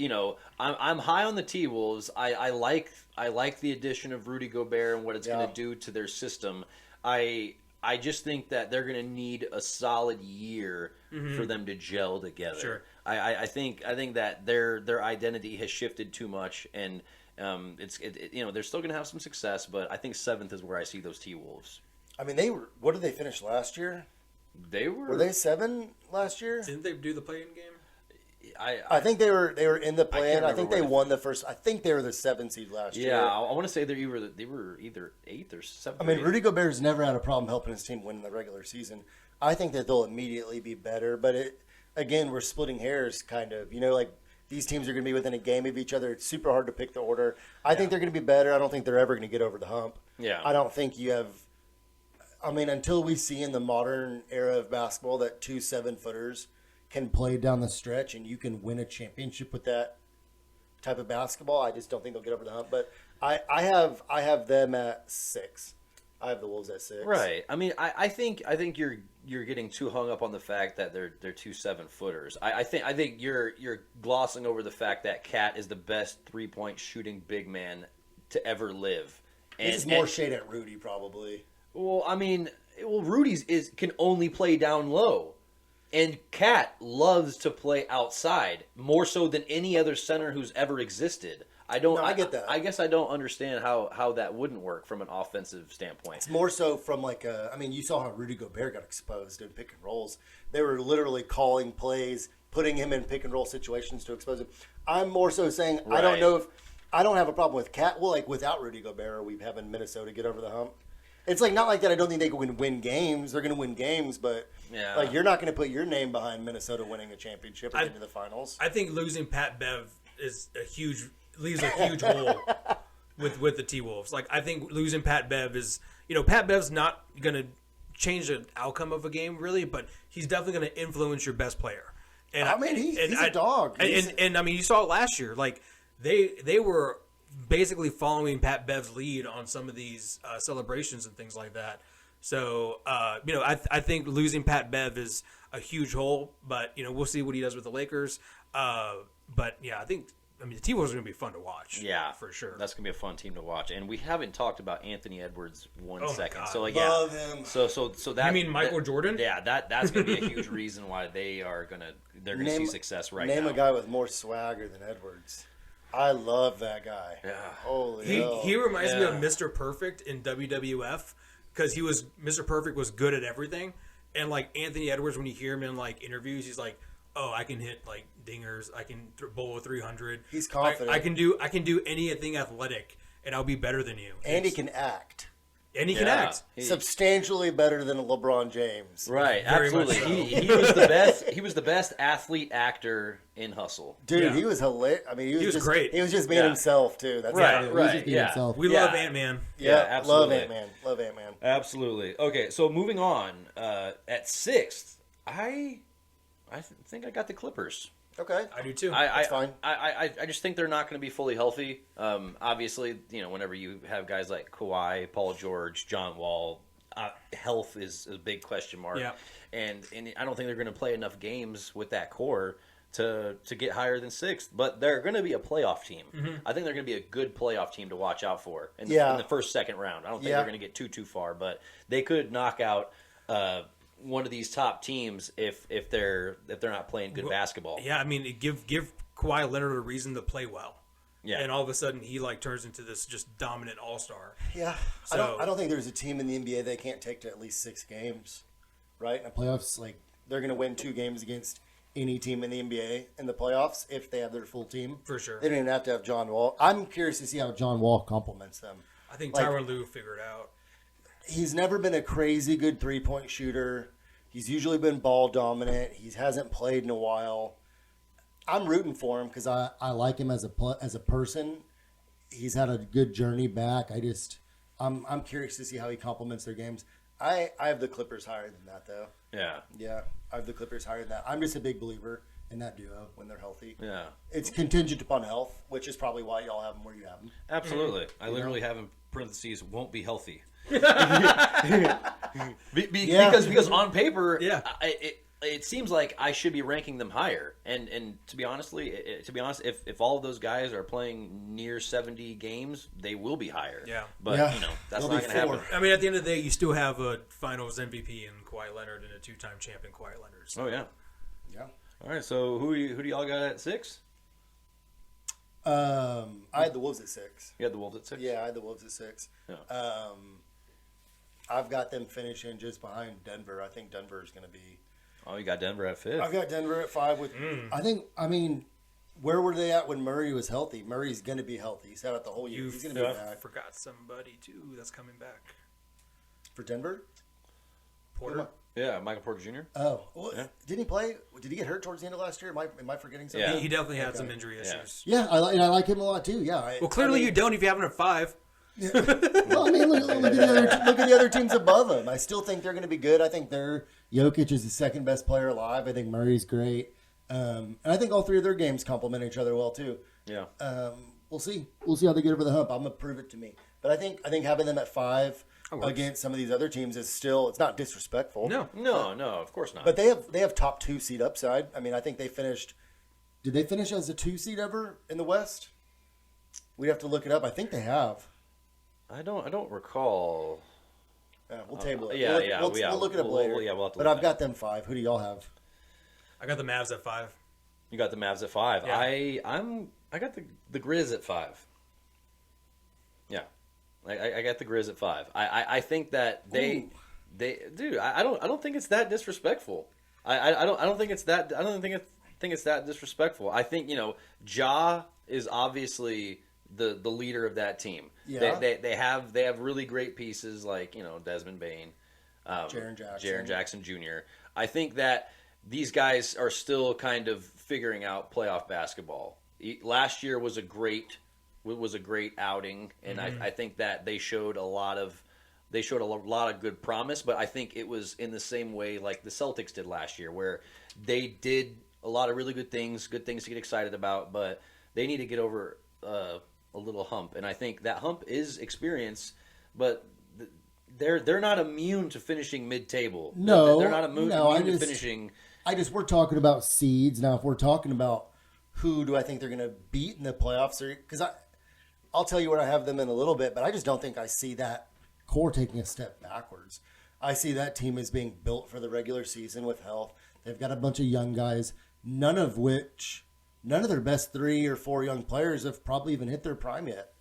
I'm high on the T-Wolves. I like the addition of Rudy Gobert and what it's going to do to their system. I just think that they're going to need a solid year for them to gel together. Sure. I think that their identity has shifted too much, and they're still going to have some success, but I think 7th is where I see those T-Wolves. I mean, what did they finish last year? Were they 7 last year? Didn't they do the playing game? I think they were in the play-in. I remember think where they they won the first. I think they were the 7th seed last year. Yeah, I want to say they were either 8th or 7th. I mean, Rudy Gobert's never had a problem helping his team win in the regular season. I think that they'll immediately be better, but again, we're splitting hairs, kind of. Like these teams are going to be within a game of each other. It's super hard to pick the order. I think they're going to be better. I don't think they're ever going to get over the hump. Yeah. I don't think you have. I mean, until we see in the modern era of basketball that 2 7-footers can play down the stretch and you can win a championship with that type of basketball, I just don't think they'll get over the hump. But I have them at 6. I have the Wolves at 6. Right. I mean, I think you're getting too hung up on the fact that they're 2 7-footers. I think you're glossing over the fact that Cat is the best 3-point shooting big man to ever live. And This is more shade at Rudy, probably. Well, I mean, Rudy's can only play down low, and Cat loves to play outside more so than any other center who's ever existed. I get that. I guess I don't understand how that wouldn't work from an offensive standpoint. It's more so from you saw how Rudy Gobert got exposed in pick and rolls. They were literally calling plays, putting him in pick and roll situations to expose him. I'm more so saying I don't Right. know if I don't have a problem with Cat. Well, like without Rudy Gobert, we have in Minnesota get over the hump. It's like not like that. I don't think they can win games. They're going to win games, but Yeah. like you're not going to put your name behind Minnesota winning a championship or getting to the finals. I think losing Pat Bev leaves a huge hole with the T-Wolves. Like, I think losing Pat Bev is, Pat Bev's not going to change the outcome of a game, really, but he's definitely going to influence your best player. And I mean, he's a dog. And I mean, you saw it last year. Like, they were basically following Pat Bev's lead on some of these celebrations and things like that. So, I think losing Pat Bev is a huge hole, but, we'll see what he does with the Lakers. But, yeah, the T-Wolves are going to be fun to watch. Yeah, for sure. That's going to be a fun team to watch. And we haven't talked about Anthony Edwards one my second. God. So, like, Love yeah. him. So that. You mean Michael Jordan? Yeah, that's going to be a huge reason why they're going to see success right now. Name a guy with more swagger than Edwards. I love that guy. Yeah. Holy hell. He reminds me of Yeah. Mr. Perfect in WWF because Mr. Perfect was good at everything. And, like, Anthony Edwards, when you hear him in, like, interviews, he's like, oh, I can hit, like, dingers. I can bowl a 300. He's confident. I can do anything athletic, and I'll be better than you. And he can act. And he can act. Substantially better than LeBron James. Right, Very much absolutely. so. He was the best. He was the best athlete actor in Hustle. Dude, Yeah. he was hilarious. I mean, he was just great. He was just being Yeah. himself, too. That's Right, it. He's right, just being yeah. himself. We Yeah. love Ant-Man. Yeah, Yeah, absolutely. Love Ant-Man. Love Ant-Man. Absolutely. Okay, so moving on. At sixth, I think I got the Clippers. Okay. I do too. That's fine. I just think they're not going to be fully healthy. Obviously, whenever you have guys like Kawhi, Paul George, John Wall, health is a big question mark. Yeah. And I don't think they're going to play enough games with that core to get higher than sixth. But they're going to be a playoff team. I think they're going to be a good playoff team to watch out for in the first, second round. I don't think they're going to get too far, but they could knock out one of these top teams if they're not playing good basketball. Yeah, I mean, give Kawhi Leonard a reason to play well. Yeah. And all of a sudden, he turns into this just dominant all-star. Yeah. So- I don't think there's a team in the NBA they can't take to at least 6 games. Right? In the playoffs, like, they're going to win 2 games against any team in the NBA in the playoffs if they have their full team. For sure. They don't even have to have John Wall. I'm curious to see how John Wall complements them. I think Like- Tyronn Lue figured out. He's never been a crazy good 3-point shooter. He's usually been ball dominant. He hasn't played in a while. I'm rooting for him because I like him as a person. He's had a good journey back. I'm curious to see how he complements their games. I have the Clippers higher than that though. Yeah. Yeah, I have the Clippers higher than that. I'm just a big believer in that duo when they're healthy. Yeah. It's contingent upon health, which is probably why y'all have them where you have them. Absolutely. I literally have in parentheses won't be healthy. Because on paper, Yeah. it seems like I should be ranking them higher. And to be honest, if all of those guys are playing near 70 games, they will be higher. Yeah. But Yeah. that's They'll not be going to happen. 4. I mean, at the end of the day, you still have a Finals MVP in Kawhi Leonard and a 2-time champion Kawhi Leonard. So. Oh yeah. Yeah. All right. So who do y'all got at 6? I had the Wolves at 6. You had the Wolves at 6. Yeah, I had the Wolves at 6. Yeah. I've got them finishing just behind Denver. I think Denver is going to be. Oh, you got Denver at 5th. I've got Denver at 5 with. I mean, where were they at when Murray was healthy? Murray's going to be healthy. He's had it the whole year. You He's going to be back forgot somebody, too, that's coming back. for Denver. Porter? Yeah, Michael Porter Jr. Oh, well, Yeah. didn't he play? Did he get hurt towards the end of last year? Am I forgetting something? Yeah. He definitely had Okay. some injury Yeah. issues. Yeah, I like him a lot too. Yeah. Well, clearly you don't if you have him at 5. Well, I mean, look at the other teams above them. I still think they're going to be good. I think Jokic is the second best player alive. I think Murray's great, and I think all 3 of their games complement each other well too. Yeah. We'll see. We'll see how they get over the hump. I'm gonna prove it to me. But I think having them at 5 works. against some of these other teams is still. It's not disrespectful. No. No, of course not. But they have top 2 seed upside. I mean, I think they finished. Did they finish as a 2 seed ever in the West? We'd have to look it up. I think they have. I don't recall. Yeah, we'll table it. yeah, we'll, yeah, we'll, yeah, we'll look it up we'll- later. we'll- yeah, we'll have to but look I've that got them 5. Who do y'all have? I got the Mavs at 5. You got the Mavs at 5. Yeah. I got the Grizz at 5. Yeah, I got the Grizz at 5. I think that Ooh. I don't think it's that disrespectful. I don't think it's that. I don't think it's that disrespectful. I think Ja is obviously the leader of that team. Yeah. They have really great pieces like Desmond Bain, Jaren Jackson Jr. I think that these guys are still kind of figuring out playoff basketball. Last year was a great outing, and I think that they showed a lot of good promise. But I think it was in the same way like the Celtics did last year, where they did a lot of really good things to get excited about, but they need to get over a little hump, and I think that hump is experience, but they're not immune to finishing mid-table. No, they're not immune to finishing. We're talking about seeds now. If we're talking about who do I think they're going to beat in the playoffs, because I'll tell you what I have them in a little bit, but I just don't think I see that core taking a step backwards. I see that team as being built for the regular season with health. They've got a bunch of young guys, none of their best 3 or 4 young players have probably even hit their prime yet.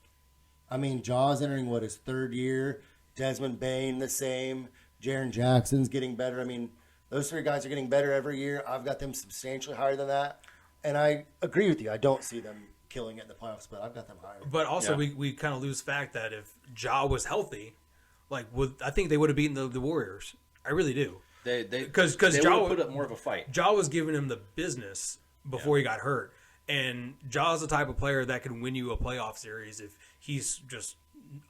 I mean, Jaw's entering his 3rd year. Desmond Bain the same. Jaren Jackson's getting better. I mean, those 3 guys are getting better every year. I've got them substantially higher than that. And I agree with you. I don't see them killing it in the playoffs, but I've got them higher. But also, we kind of lose fact that if Ja was healthy, I think they would have beaten the Warriors. I really do. Because Ja put up more of a fight. Ja was giving him the business before he got hurt, and Ja's the type of player that can win you a playoff series if he's just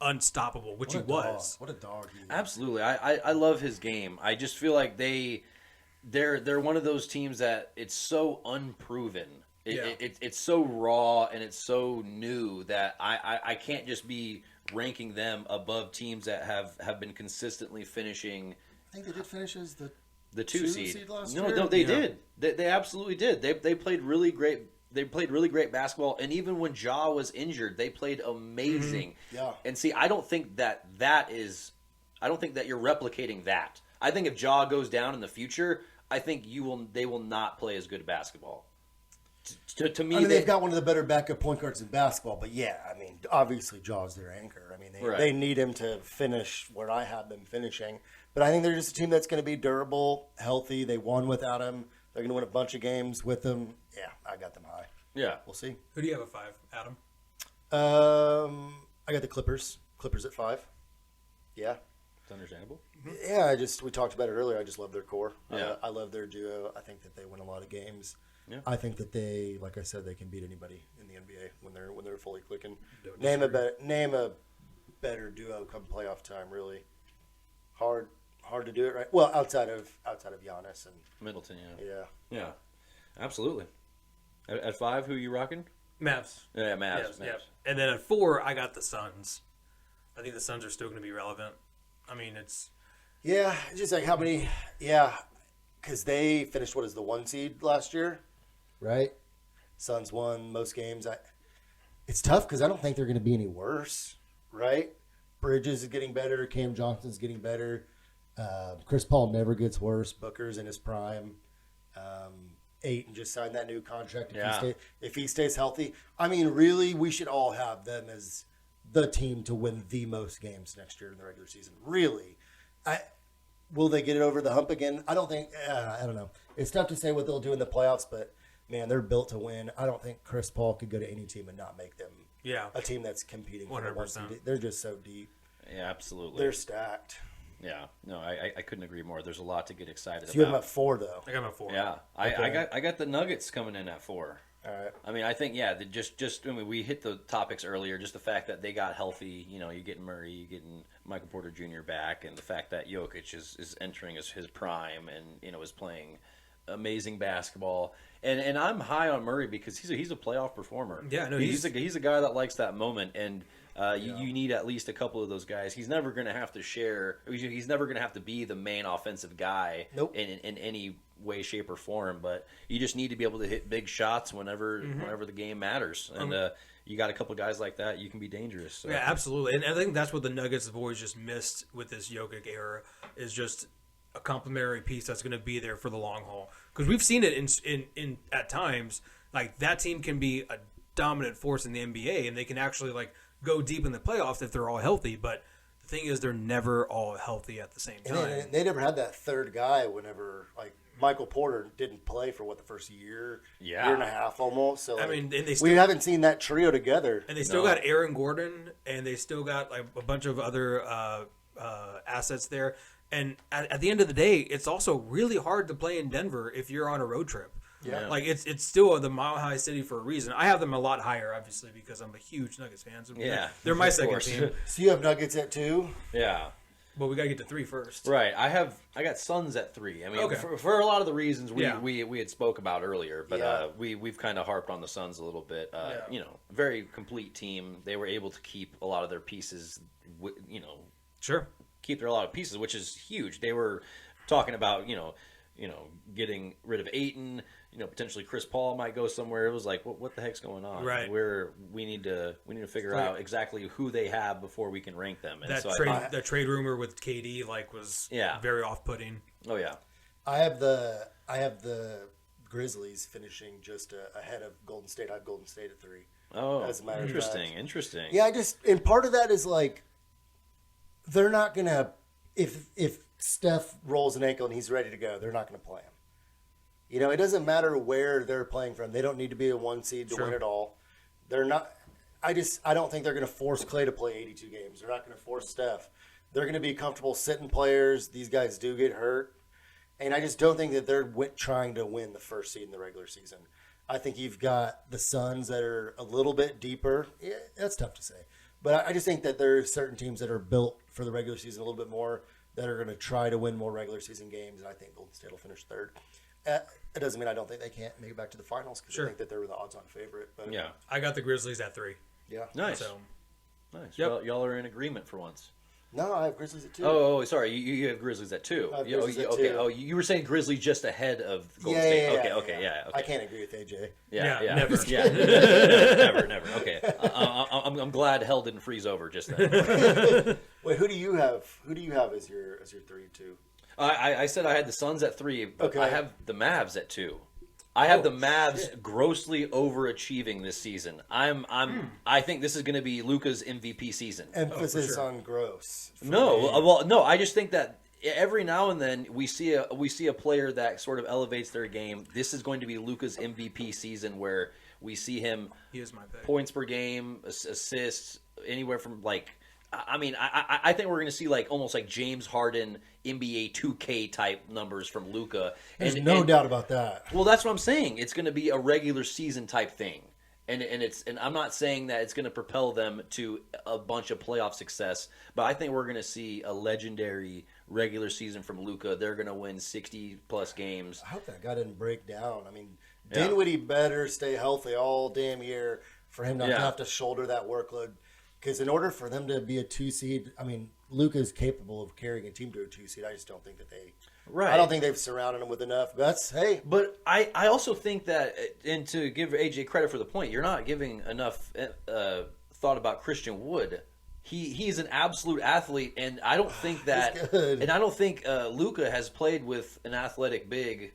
unstoppable, which he was. What a dog he is. Absolutely, I love his game. I just feel like they're one of those teams that it's so unproven. It's so raw and it's so new that I can't just be ranking them above teams that have been consistently finishing. I think they did finish as the 2 seed last year. year. No, they did. They absolutely did. They played really great. They played really great basketball, and even when Ja was injured, they played amazing. Yeah. And see, I don't think that you're replicating that. I think if Ja goes down in the future, I think they will not play as good basketball. To me, they've got one of the better backup point guards in basketball, but obviously Ja's their anchor. I mean, they need him to finish where I have them finishing. But I think they're just a team that's going to be durable, healthy. They won without him. They're going to win a bunch of games with him. Yeah, I got them high. Yeah, we'll see. Who do you have at 5, Adam? I got the Clippers. Clippers at 5. Yeah, it's understandable. Yeah, we talked about it earlier. I just love their core. Yeah. I love their duo. I think that they win a lot of games. Yeah. I think that they, like I said, they can beat anybody in the NBA when they're fully clicking. Name a better duo come playoff time. Really hard to do it right. Well, outside of Giannis and Middleton. Yeah. Absolutely. At 5, who are you rocking? Mavs. Yeah, Mavs. Yes. And then at 4, I got the Suns. I think the Suns are still going to be relevant. I mean, it's... Yeah, just like how many... Yeah, because they finished, what is the 1 seed last year? Right? Suns won most games. It's tough because I don't think they're going to be any worse, right? Bridges is getting better. Cam Johnson's getting better. Chris Paul never gets worse. Booker's in his prime. Ayton just signed that new contract. If he stays healthy. I mean, really, we should all have them as the team to win the most games next year in the regular season. Really. Will they get it over the hump again? I don't think. I don't know. It's tough to say what they'll do in the playoffs, but, man, they're built to win. I don't think Chris Paul could go to any team and not make them a team that's competing for the 1 seed. They're just so deep. Yeah, absolutely. They're stacked. Yeah, no, I couldn't agree more. There's a lot to get excited about. You have them at 4, though. I got them at 4. Yeah, I got the Nuggets coming in at 4. All right. I mean, I think we hit the topics earlier. Just the fact that they got healthy. You're getting Murray, you're getting Michael Porter Jr. back, and the fact that Jokic is entering his prime and is playing amazing basketball. And I'm high on Murray because he's a playoff performer. Yeah, no, he's a guy that likes that moment and. You need at least a couple of those guys. He's never going to have to share. He's never going to have to be the main offensive guy in any way, shape, or form. But you just need to be able to hit big shots whenever the game matters. And you got a couple of guys like that, you can be dangerous. So. Yeah, absolutely. And I think that's what the Nuggets have always just missed with this Jokic era is just a complementary piece that's going to be there for the long haul. Because we've seen it in at times. Like that team can be a dominant force in the NBA, and they can actually go deep in the playoffs if they're all healthy, but the thing is they're never all healthy at the same time. And they never had that third guy whenever Michael Porter didn't play for the first year and a half almost. So and they we haven't seen that trio together. And they still got Aaron Gordon, and they still got like a bunch of other assets there. And at the end of the day, it's also really hard to play in Denver if you're on a road trip. Yeah. Like it's still the Mile High City for a reason. I have them a lot higher, obviously, because I'm a huge Nuggets fan. So they're my second team. So you have Nuggets at 2? Yeah. But we got to get to 3 first. Right. I got Suns at 3. I mean, for a lot of the reasons we had spoke about earlier, but we've kind of harped on the Suns a little bit. You know, very complete team. They were able to keep a lot of their pieces. You know, keep a lot of pieces, which is huge. They were talking about you know getting rid of Ayton. You know, potentially Chris Paul might go somewhere. It was like, what the heck's going on? Right. We need to figure out exactly who they have before we can rank them. And that trade rumor with KD was very off-putting. Oh yeah. I have the Grizzlies finishing just ahead of Golden State. I have Golden State at 3. Oh, as a matter interesting. Yeah, and part of that is like they're not gonna if Steph rolls an ankle and he's ready to go, they're not gonna play him. You know, it doesn't matter where they're playing from. They don't need to be a 1 seed to win it all. They're not. I don't think they're going to force Clay to play 82 games. They're not going to force Steph. They're going to be comfortable sitting players. These guys do get hurt, and I just don't think that they're trying to win the first seed in the regular season. I think you've got the Suns that are a little bit deeper. Yeah, that's tough to say, but I just think that there are certain teams that are built for the regular season a little bit more that are going to try to win more regular season games, and I think Golden State will finish 3rd. It doesn't mean I don't think they can't make it back to the finals because I think that they were the odds-on favorite. But I got the Grizzlies at 3. Yeah, nice. So, nice. Yep. Well, y'all are in agreement for once. No, I have Grizzlies at 2. Oh, sorry. You have Grizzlies at 2. I have Grizzlies at 2. Okay. Oh, you were saying Grizzlies just ahead of Golden State. Okay. I can't agree with AJ. Yeah. Never. Never. Okay. I'm glad hell didn't freeze over just then. Wait, who do you have? Who do you have as your 3 and 2? I said I had the Suns at 3, but okay. I have the Mavs at 2. I have the Mavs grossly overachieving this season. I think this is going to be Luka's MVP season. Emphasis on gross. No. I just think that every now and then we see a player that sort of elevates their game. This is going to be Luka's MVP season where we see him. He is my pick. Points per game, assists, anywhere from like. I mean, I think we're going to see like almost like James Harden NBA 2K type numbers from Luka. There's no doubt about that. Well, that's what I'm saying. It's going to be a regular season type thing, and I'm not saying that it's going to propel them to a bunch of playoff success, but I think we're going to see a legendary regular season from Luka. They're going to win 60 plus games. I hope that guy didn't break down. I mean, Dinwiddie better stay healthy all damn year for him not to have to shoulder that workload. Because in order for them to be a 2 seed, I mean, Luka is capable of carrying a team to a 2 seed. I just don't think that they. Right. I don't think they've surrounded him with enough. But I also think that, and to give AJ credit for the point, you're not giving enough thought about Christian Wood. He's an absolute athlete, and I don't think that. And I don't think Luka has played with an athletic big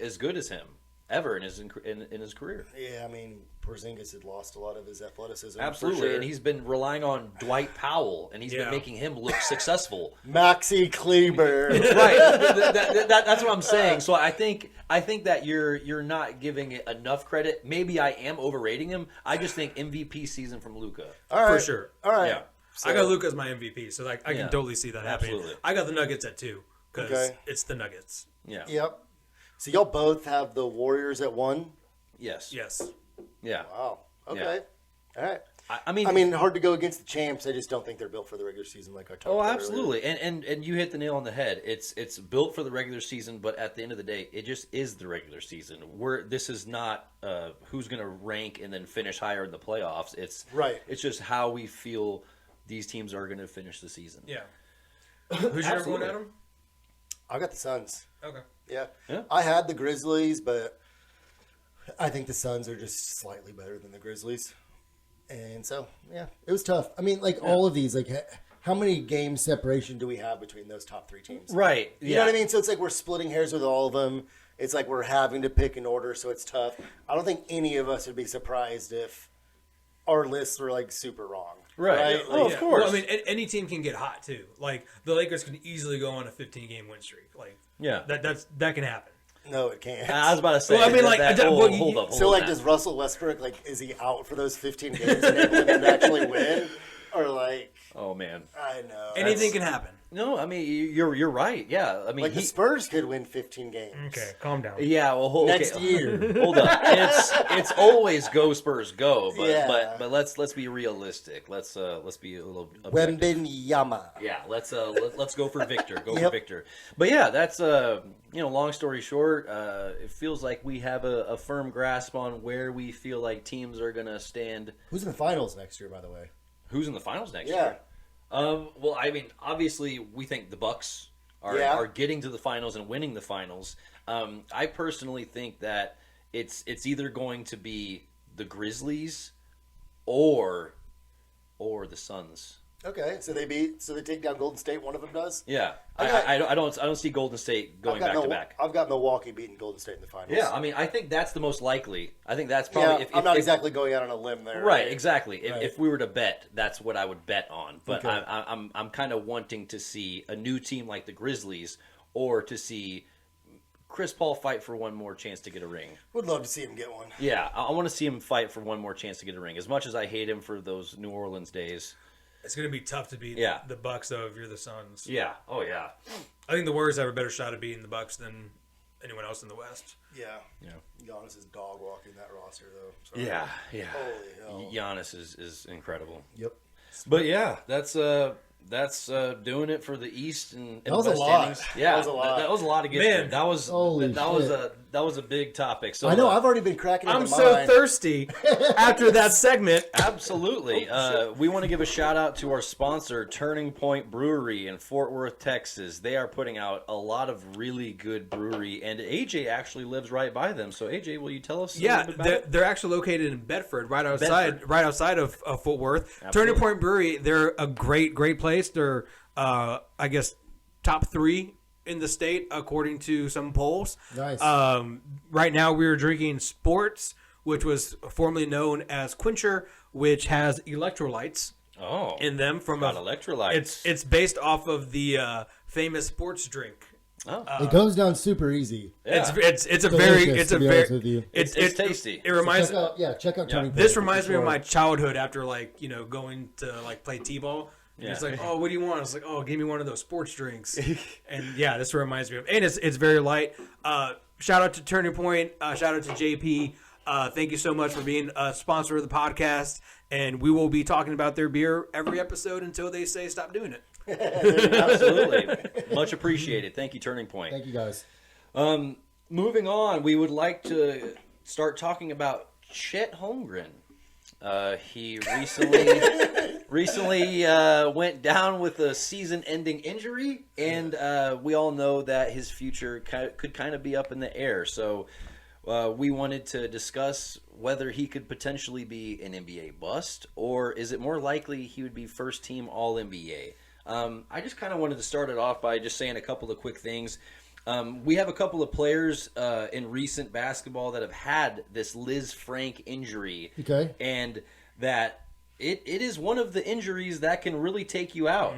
as good as him ever in his career. Yeah, I mean, Porzingis had lost a lot of his athleticism. Absolutely, and he's been relying on Dwight Powell, and he's been making him look successful. Maxi Kleber. Right, that's what I'm saying. So I think that you're not giving it enough credit. Maybe I am overrating him. I just think MVP season from Luka. All right. For sure. All right. Yeah. So, I got Luka as my MVP, so I can totally see that happening. Absolutely. I got the Nuggets at 2 because it's the Nuggets. Yeah. Yep. So y'all both have the Warriors at 1? Yes. Yeah. Wow. Okay. Yeah. All right. I mean, hard to go against the champs. I just don't think they're built for the regular season like I talked about absolutely. earlier. And you hit the nail on the head. It's built for the regular season, but at the end of the day, it just is the regular season. This is not who's going to rank and then finish higher in the playoffs. It's just how we feel these teams are going to finish the season. Yeah. Who's your number one, Adam? I got the Suns. Okay. Yeah. I had the Grizzlies, but I think the Suns are just slightly better than the Grizzlies. And so, it was tough. I mean, all of these, how many game separation do we have between those top 3 teams? Right. You know what I mean? So it's like we're splitting hairs with all of them. It's like we're having to pick an order, so it's tough. I don't think any of us would be surprised if our lists were super wrong. Right. Of course. Well, I mean, any team can get hot too. Like the Lakers can easily go on a 15-game win streak. That can happen. No, it can't. I was about to say. Well, I mean, like, hold up. So, like, does Russell Westbrook, like, is he out for those 15 games and able to actually win? Or, like, Oh man. I know. Anything can happen. No, I mean you're right. Yeah, I mean Like, the Spurs could win 15 games. Okay, calm down. Yeah, well, Next okay. year. Hold up. It's always go Spurs go, but Yeah. but let's be realistic. Let's be a little objective. Wembenyama. Yeah, let's go for Victor. Go for Yep. Victor. But yeah, that's long story short, it feels like we have a firm grasp on where we feel like teams are gonna stand. Who's in the finals next year, by the way? Who's in the finals next Yeah. year? Well, I mean, obviously, we think the Bucks are getting to the finals and winning the finals. I personally think that it's either going to be the Grizzlies or the Suns. Okay, so they take down Golden State. One of them does. Yeah, Okay. I don't see Golden State going back to back. I've got Milwaukee beating Golden State in the finals. Yeah, I mean, I think that's the most likely. I think that's probably. I'm not exactly going out on a limb there. Right, exactly. Right. If we were to bet, that's what I would bet on. But Okay. I'm kind of wanting to see a new team like the Grizzlies, or to see Chris Paul fight for one more chance to get a ring. Would love to see him get one. Yeah, I want to see him fight for one more chance to get a ring. As much as I hate him for those New Orleans days. It's going to be tough to beat Yeah. the Bucks, though, if you're the Suns. Yeah. Oh yeah. I think the Warriors have a better shot at beating the Bucks than anyone else in the West. Yeah. Yeah. Giannis is dog walking that roster though. So. Yeah. Holy hell. Giannis is incredible. Yep. But yeah, that's doing it for the East and That was a West lot. standings. Yeah, That was a lot. That was a lot to get Man. through. That was Holy that was a big topic. So I know. I've already been cracking. I'm into so mine. thirsty after that segment. Absolutely. We want to give a shout out to our sponsor, Turning Point Brewery in Fort Worth, Texas. They are putting out a lot of really good brewery, and AJ actually lives right by them. So AJ, will you tell us? Yeah, a little bit about they're actually located in Bedford, right outside of Fort Worth. Absolutely. Turning Point Brewery, they're a great place. They're I guess top 3 in the state according to some polls. Nice. Right now we are drinking Sports, which was formerly known as Quencher, which has electrolytes Oh, in them from got electrolytes. It's based off of the famous sports drink. Oh, It goes down super easy. yeah. It's a very Delicious, it's a to be very honest with you. It's tasty. It reminds Check out Turning Point. This reminds me of Sure. my childhood after going to play t-ball. And Yeah. It's like, oh, what do you want? It's like, oh, give me one of those sports drinks. And yeah, this reminds me of, and it's very light. Shout out to Turning Point. Shout out to JP. Thank you so much for being a sponsor of the podcast. And we will be talking about their beer every episode until they say stop doing it. Absolutely. Much appreciated. Thank you, Turning Point. Thank you guys. Moving on, we would like to start talking about Chet Holmgren. He recently went down with a season-ending injury, and we all know that his future could kind of be up in the air. So we wanted to discuss whether he could potentially be an NBA bust, or is it more likely he would be first-team All-NBA? I just kind of wanted to start it off by just saying a couple of quick things. We have a couple of players in recent basketball that have had this Liz Frank injury. Okay. And that it is one of the injuries that can really take you out.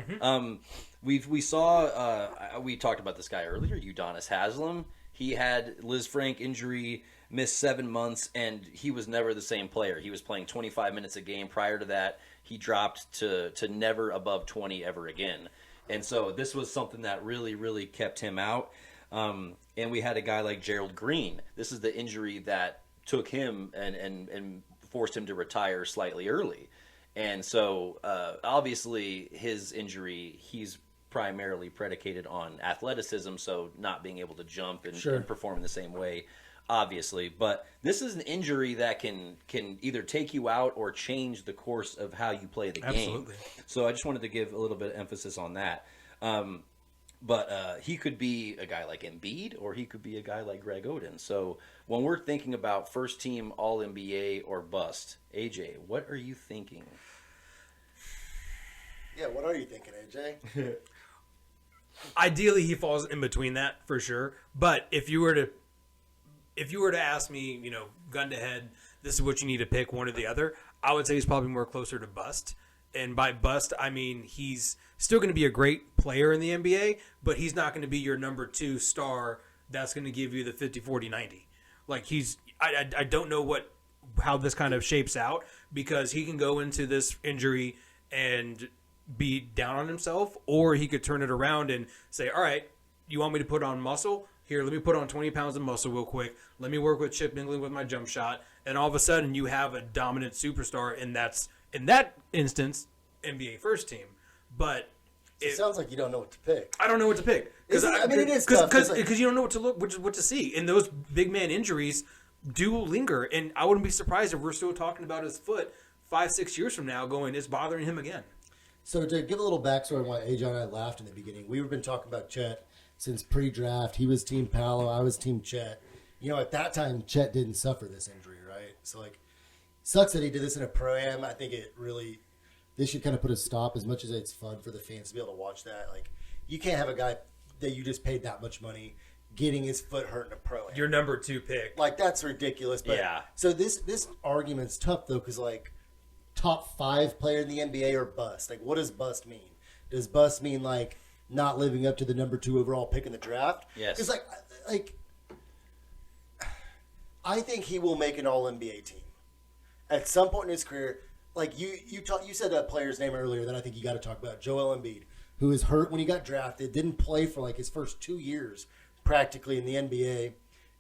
We talked about this guy earlier, Udonis Haslem. He had Liz Frank injury, missed 7 months, and he was never the same player. He was playing 25 minutes a game. Prior to that, he dropped to never above 20 ever again. And so this was something that really, really kept him out. And we had a guy like Gerald Green. This is the injury that took him and forced him to retire slightly early. And so obviously his injury, he's primarily predicated on athleticism, so not being able to jump and perform in the same way, obviously. But this is an injury that can either take you out or change the course of how you play the game. Absolutely. So I just wanted to give a little bit of emphasis on that. But he could be a guy like Embiid, or he could be a guy like Greg Oden. So when we're thinking about first team All-NBA or bust, AJ, what are you thinking? Yeah, what are you thinking, AJ? Ideally, he falls in between that for sure. But if you were to ask me, gun to head, this is what you need to pick, one or the other, I would say he's probably more closer to bust. And by bust, I mean he's still going to be a great player in the NBA, but he's not going to be your number 2 star that's going to give you the 50, 40, 90. Like I don't know how this kind of shapes out, because he can go into this injury and be down on himself, or he could turn it around and say, all right, you want me to put on muscle? Here, let me put on 20 pounds of muscle real quick. Let me work with chip mingling with my jump shot. And all of a sudden you have a dominant superstar, and that's, in that instance, NBA first team. But It sounds like you don't know what to pick. I don't know what to pick. It is tough. Because you don't know what to look, what to see. And those big man injuries do linger. And I wouldn't be surprised if we're still talking about his foot 5-6 years from now going, it's bothering him again. So to give a little backstory on why AJ and I laughed in the beginning, we've been talking about Chet since pre-draft. He was Team Paolo, I was Team Chet. At that time, Chet didn't suffer this injury, right? So, sucks that he did this in a pro-am. I think this should kind of put a stop, as much as it's fun for the fans to be able to watch that. You can't have a guy that you just paid that much money getting his foot hurt in a pro-am. Your number 2 pick. That's ridiculous. But, Yeah. So this argument's tough, though, because, top 5 player in the NBA or bust. What does bust mean? Does bust mean, not living up to the number 2 overall pick in the draft? Yes. Because, I think he will make an All-NBA team at some point in his career. You said a player's name earlier that I think you got to talk about, Joel Embiid, who was hurt when he got drafted, didn't play for his first 2 years practically in the NBA,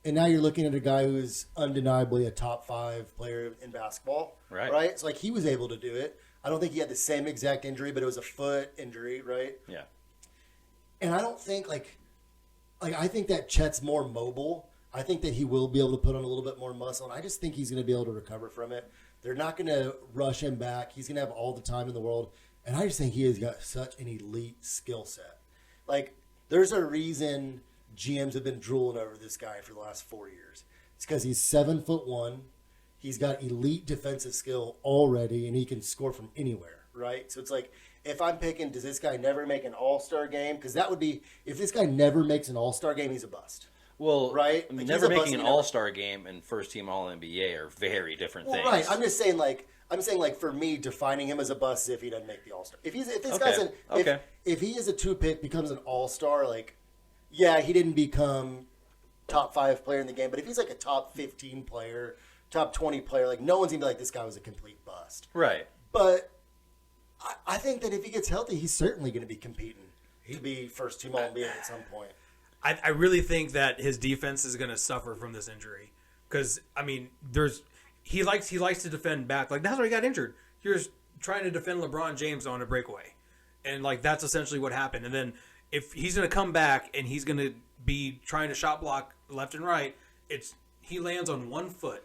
and now you're looking at a guy who is undeniably a top 5 player in basketball, right? So he was able to do it. I don't think he had the same exact injury, but it was a foot injury, right? Yeah. And I don't think I think that Chet's more mobile. I think that he will be able to put on a little bit more muscle, and I just think he's going to be able to recover from it. They're not going to rush him back. He's going to have all the time in the world, and I just think he has got such an elite skill set. There's a reason GMs have been drooling over this guy for the last 4 years. It's because he's 7'1". He's got elite defensive skill already, and he can score from anywhere, right? So it's if I'm picking, does this guy never make an all-star game? Because that would be, if this guy never makes an all-star game, he's a bust. Well, right? Never making an all-star game and first-team All-NBA are very different things. Right. I'm just saying, for me, defining him as a bust is if he doesn't make the all-star. If this guy's if he is a 2-pick, becomes an all-star, he didn't become top 5 player in the game, but if he's a top 15 player, top 20 player, no one's gonna be this guy was a complete bust. Right. But I think that if he gets healthy, he's certainly going to be competing to be first-team All-NBA at some point. I really think that his defense is going to suffer from this injury, because he likes to defend back. That's why he got injured. He was trying to defend LeBron James on a breakaway, and that's essentially what happened. And then if he's going to come back and he's going to be trying to shot block left and right, he lands on 1 foot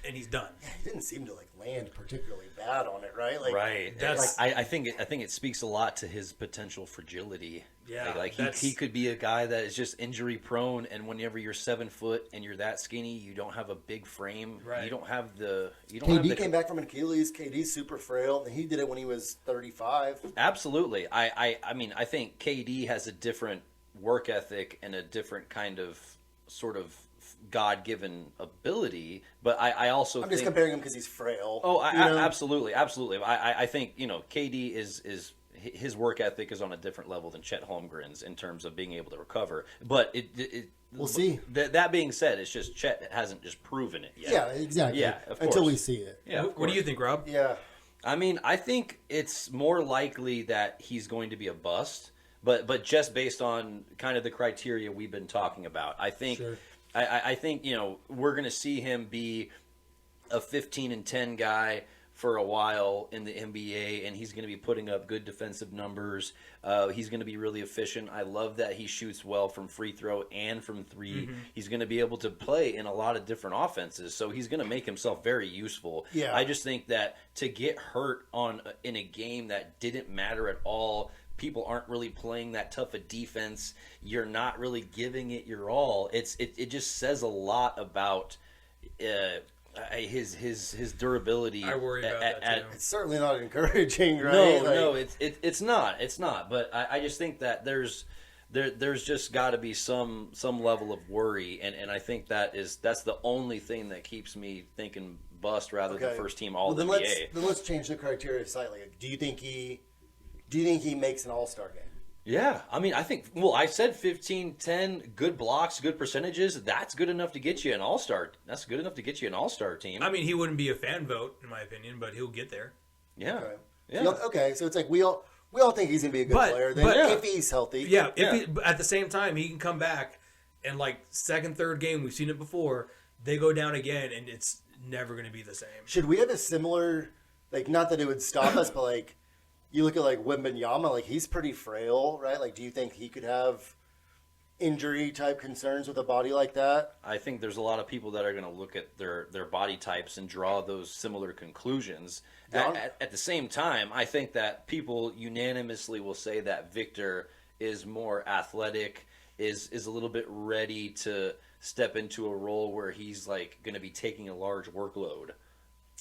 and he's done. Yeah, he didn't seem to land particularly bad on it, right? Right. I think it speaks a lot to his potential fragility. Yeah. He could be a guy that is just injury prone, and whenever you're 7 foot and you're that skinny, you don't have a big frame. Right. You don't have the. KD came back from an Achilles. KD's super frail, and he did it when he was 35. Absolutely. I think KD has a different work ethic and a different kind of sort of God-given ability, but I also I'm just comparing him because he's frail. Oh, absolutely. I think KD is his work ethic is on a different level than Chet Holmgren's in terms of being able to recover. But we'll see. That being said, it's just Chet hasn't just proven it yet. Yeah, exactly. Yeah, of course. Until we see it. Yeah. What do you think, Rob? Yeah. I think it's more likely that he's going to be a bust, but just based on kind of the criteria we've been talking about. I think. Sure. I think we're going to see him be a 15-10 guy for a while in the NBA, and he's going to be putting up good defensive numbers. He's going to be really efficient. I love that he shoots well from free throw and from 3. Mm-hmm. He's going to be able to play in a lot of different offenses, so he's going to make himself very useful. Yeah. I just think that to get hurt in a game that didn't matter at all, people aren't really playing that tough a defense, you're not really giving it your all. It just says a lot about his durability. I worry about that too. It's certainly not encouraging, right? No, it's not. But I just think that there's just got to be some level of worry, and I think that's the only thing that keeps me thinking bust rather than first team All NBA. Then let's change the criteria slightly. Do you think he makes an All-Star game? Yeah, I mean, I think. Well, I said 15, 10, good blocks, good percentages. That's good enough to get you an all-star. That's good enough to get you an all-star team. I mean, he wouldn't be a fan vote in my opinion, but he'll get there. Yeah, Okay. yeah. Okay, so it's like we all think he's gonna be a good But- player. Then but- if he's healthy, Yeah, Yeah. but at the same time, he can come back and like second, third game, we've seen it before. They go down again, and it's never going to be the same. should we have a similar, like, not that it would stop us, but like, you look at like Wembanyama, like he's pretty frail, right? Like, do you think he could have injury type concerns with a body like that? I think there's a lot of people that are going to look at their body types and draw those similar conclusions. Yeah. At the same time, I think that people unanimously will say that Victor is more athletic, is a little bit ready to step into a role where he's like going to be taking a large workload.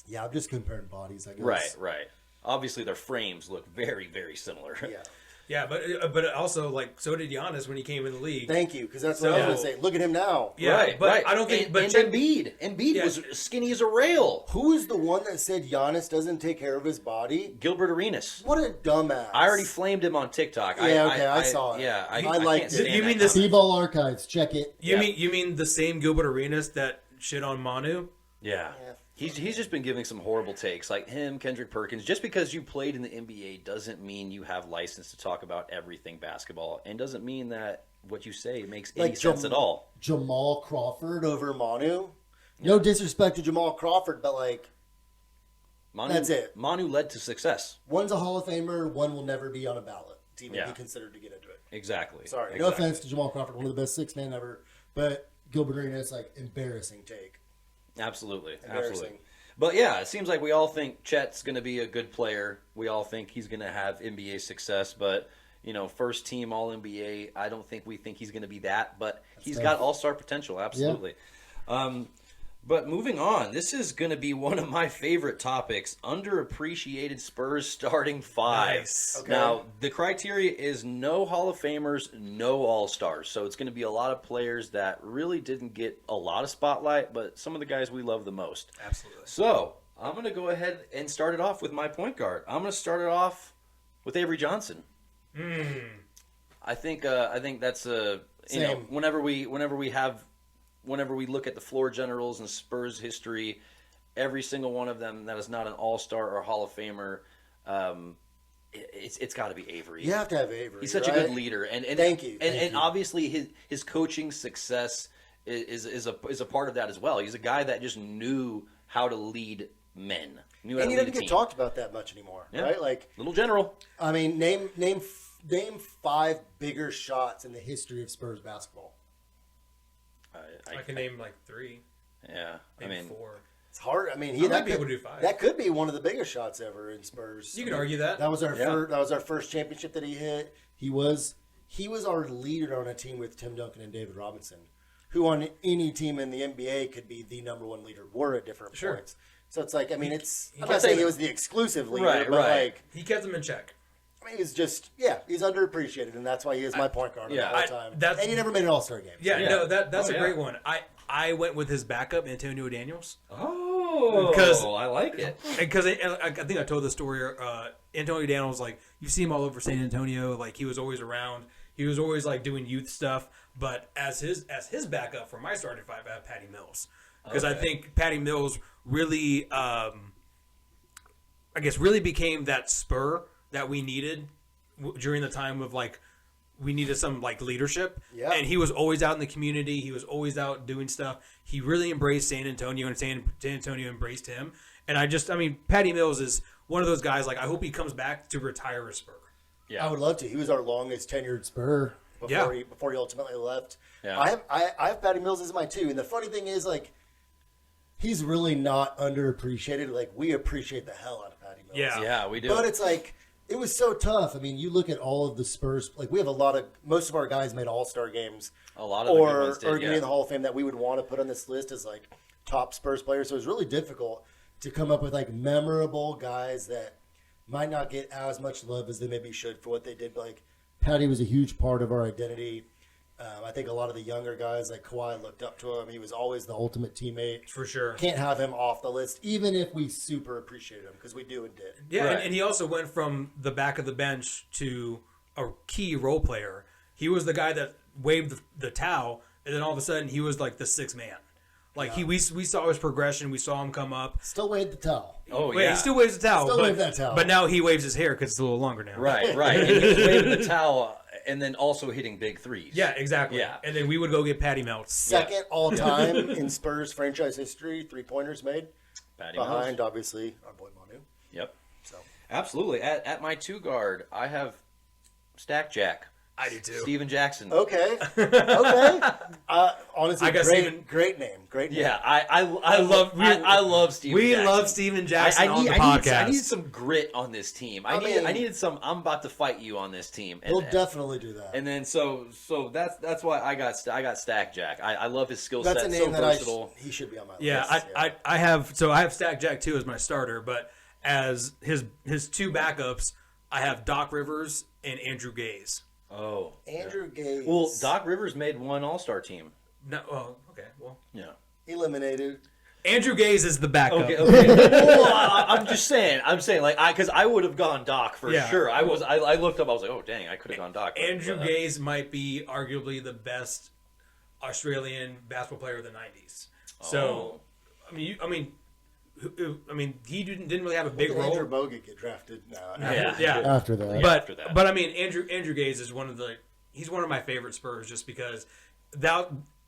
Yeah, I'm just comparing bodies, I guess. Right. Obviously, their frames look very, very similar. Yeah. Yeah, but also like so did Giannis when he came in the league. Thank you, because that's what I was So- going to say. Look at him now. Yeah, right, but right. I don't think. And, but and Chet- Embiid Yeah. was skinny as a rail. Who is the one that said Giannis doesn't take care of his body? Gilbert Arenas. What a dumbass. I already flamed him on TikTok. Yeah, okay, I saw it. Yeah, I liked can't it. stand You mean that this- guy. B-ball archives, check it. you Yeah. mean the same Gilbert Arenas that shit on Manu? Yeah. Yeah. He's just been giving some horrible takes, like him, Kendrick Perkins. Just because you played in the NBA doesn't mean you have license to talk about everything basketball, and doesn't mean that what you say makes any Like sense at all. Jamal Crawford. Over Manu. No disrespect to Jamal Crawford, but like, Manu, That's it. Manu led to success. One's a Hall of Famer, one will never be on a ballot to even Yeah. be considered to get into it. Exactly. Sorry. No Exactly. offense to Jamal Crawford, one of the best six-man ever, but Gilbert Arenas, like, embarrassing take. Absolutely. Embarrassing. Absolutely. But yeah, it seems like we all think Chet's going to be a good player. We all think he's going to have NBA success, but first team All NBA. I don't think we think he's going to be that, but he's fair. got all-star potential. Absolutely. But moving on, this is going to be one of my favorite topics: underappreciated Spurs starting five. Nice. Okay. Now, the criteria is no Hall of Famers, no All-Stars. So it's going to be a lot of players that really didn't get a lot of spotlight, but some of the guys we love the most. Absolutely. So I'm going to go ahead and start it off with my point guard. I'm going to start it off with Avery Johnson. I think that's Same. whenever we look at the floor generals and Spurs history, every single one of them that is not an All-Star or Hall of Famer, it's got to be Avery. you have to have Avery. He's such a right? good leader, and Thank you, and, thank and you. obviously his coaching success is a part of that as well. He's a guy that just knew how to lead men. Knew how And to he lead doesn't a get team. talked about that much anymore, Yeah. right? Like, Little general. I mean, name five bigger shots In in the history of Spurs basketball. I can name like 3, Yeah, maybe I mean, 4. It's hard. I mean, I might that be could, able to do 5. that could be one of the biggest shots ever in Spurs. You can argue that. That was our Yeah. first. That was our first championship that he hit. He was our leader on a team with Tim Duncan and David Robinson, who on any team in the NBA could be the number one leader. Were at different Sure. points. So it's like, I mean, it's. I'm kept not saying it- he was the exclusive leader, Right, but right. like, He kept them in check. I mean, he's just, he's underappreciated, and that's why he is my point guard yeah, all the I- time. that's- And he never made an All-Star game. Yeah, Yeah. no, that's Oh, a yeah. great one. I went with his backup, Antonio Daniels. oh, Because- I like it. Because I think I told the story. Antonio Daniels, like you see him all over San Antonio. Like he was always around. He was always like doing youth stuff. But as his backup for my starting five, I have Patty Mills because I Okay. think Patty Mills really, really became that spur that we needed during the time of like we needed some like leadership. Yeah. And he was always out in the community. He was always out doing stuff. He really embraced San Antonio, and San Antonio embraced him. And Patty Mills is one of those guys. Like, I hope he comes back to retire a Spur. Yeah, I would love to. He was our longest tenured Spur Yeah. before he ultimately left. Yeah. I have Patty Mills as my 2. And the funny thing is, like, he's really not underappreciated. Like, we appreciate the hell out of Patty Mills. yeah, we do. But it's like, It was so tough. I mean, you look at all of the Spurs. like we have most of our guys made All-Star games. A lot of the good or ones did, or getting yeah. in the Hall of Fame that we would want to put on this list as like top Spurs players. So it was really difficult to come up with like memorable guys that might not get as much love as they maybe should for what they did. But like Patty was a huge part of our identity. I think a lot of the younger guys like Kawhi looked up to him. He was always the ultimate teammate. For sure. Can't have him off the list, even if we super appreciated him because we do and did. Yeah, Right. and he also went from the back of the bench to a key role player. He was the guy that waved the towel, and then all of a sudden he was like the sixth man. Like we saw his progression. We saw him come up. Still waved the towel. Oh Wait, yeah, he still waves the towel. Still but, wave that towel. But now he waves his hair because it's a little longer now. right. And he was waving the towel and then also hitting big threes. Yeah, exactly. Yeah. And then we would go get patty melts. Second all time in Spurs franchise history, 3-pointers made. Patty Behind, Mills. obviously, our boy Manu. Yep. So Absolutely. At my 2 guard, I have Stack Jack. I do too. Steven Jackson. okay. Honestly, I got great, Steven- great name. Great name. Yeah, I love Steven. We Jackson. love Steven Jackson on the podcast. I need some grit on this team. I needed some. I'm about to fight you on this team. And, He'll definitely do that. and then so that's why I got Stack Jack. I love his skill set. That's a name So that versatile. he should be on my Yeah, list. I have Stack Jack too as my starter, but as his 2 backups, I have Doc Rivers and Andrew Gaze. Oh, Andrew Gaze. well, Doc Rivers made one All-Star team. No, oh, okay, well, Yeah. eliminated. Andrew Gaze is the backup. Okay. Well, I'm just saying. Like because I would have gone Doc for Yeah. sure. I looked up. I was like, oh dang, I could have gone Doc. Andrew Gaze might be arguably the best Australian basketball player of the '90s. So, I mean, he didn't really have a big Did role. Andrew Bogut get drafted? No. Yeah. After that. But after that. but I mean, Andrew Gaze is he's one of my favorite Spurs just because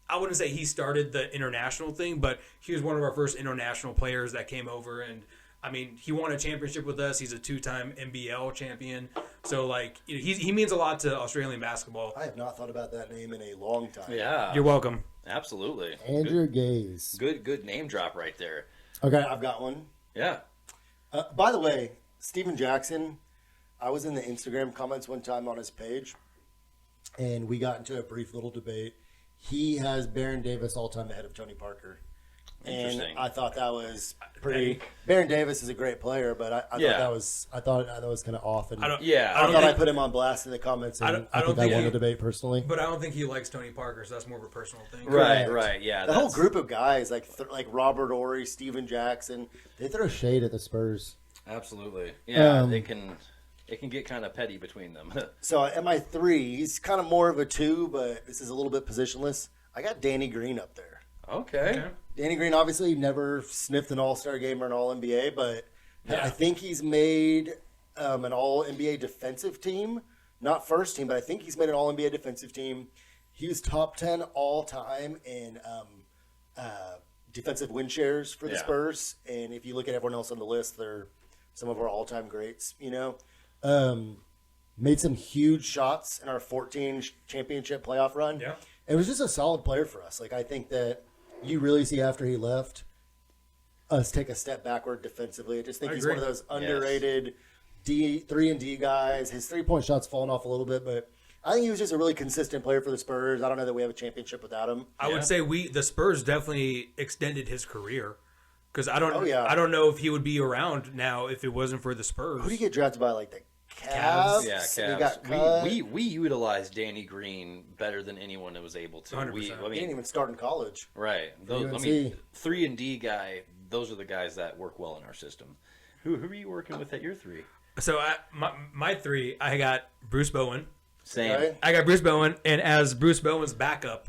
I wouldn't say he started the international thing, but he was one of our first international players that came over, and I mean, he won a championship with us. He's a 2-time NBL champion, so like he means a lot to Australian basketball. I have not thought about that name in a long time. Yeah. You're welcome. Absolutely. Andrew Gaze. Good name drop right there. Okay. I've got one. Yeah. By the way, Steven Jackson, I was in the Instagram comments one time on his page, and we got into a brief little debate. He has Baron Davis all-time ahead of Tony Parker. And Interesting. I thought that was pretty. Baron Davis is a great player, but I Yeah. thought that was kind of off. And I don't. Yeah. I I don't thought I think, put him on blast in the comments, and I I, don't- I think don't I think won he- the debate personally. but I don't think he likes Tony Parker, so that's more of a personal thing. Right. Correct. Right. Yeah. The whole that's- group of guys, like Robert Ory, Steven Jackson, They throw shade at the Spurs. Absolutely. Yeah. Um, it can get kind of petty between them. So at my 3, he's kind of more of a 2, but this is a little bit positionless. I got Danny Green up there. okay. Okay. Danny Green obviously never sniffed an All-Star game or an All-NBA, but Yeah. I think he's made an All-NBA defensive team. Not first team, but I think he's made an All-NBA defensive team. He was top 10 all-time in defensive win shares for the Yeah. Spurs. And if you look at everyone else on the list, they're some of our all-time greats, you know. Made some huge shots in our 14 championship playoff run. Yeah. It was just a solid player for us. Like, I think that you really see after he left us take a step backward defensively. I just think I he's agree. one of those underrated 3-and-D guys. His three-point shot's fallen off a little bit, but I think he was just a really consistent player for the Spurs. I don't know that we have a championship without him. I Yeah. would say the Spurs definitely extended his career because I don't Oh, yeah. I don't know if he would be around now if it wasn't for the Spurs. Who do you get drafted by? Like the Cavs? Cavs. Yeah, He got Cavs. cut. We utilized Danny Green better than anyone that was able to. 100%. He didn't even start in college. Right. Those, I UNC. mean, 3-and-D guy. Those are the guys that work well in our system. Who are you working with at your 3? So my 3, I got Bruce Bowen. Same. Right? I got Bruce Bowen, and as Bruce Bowen's backup,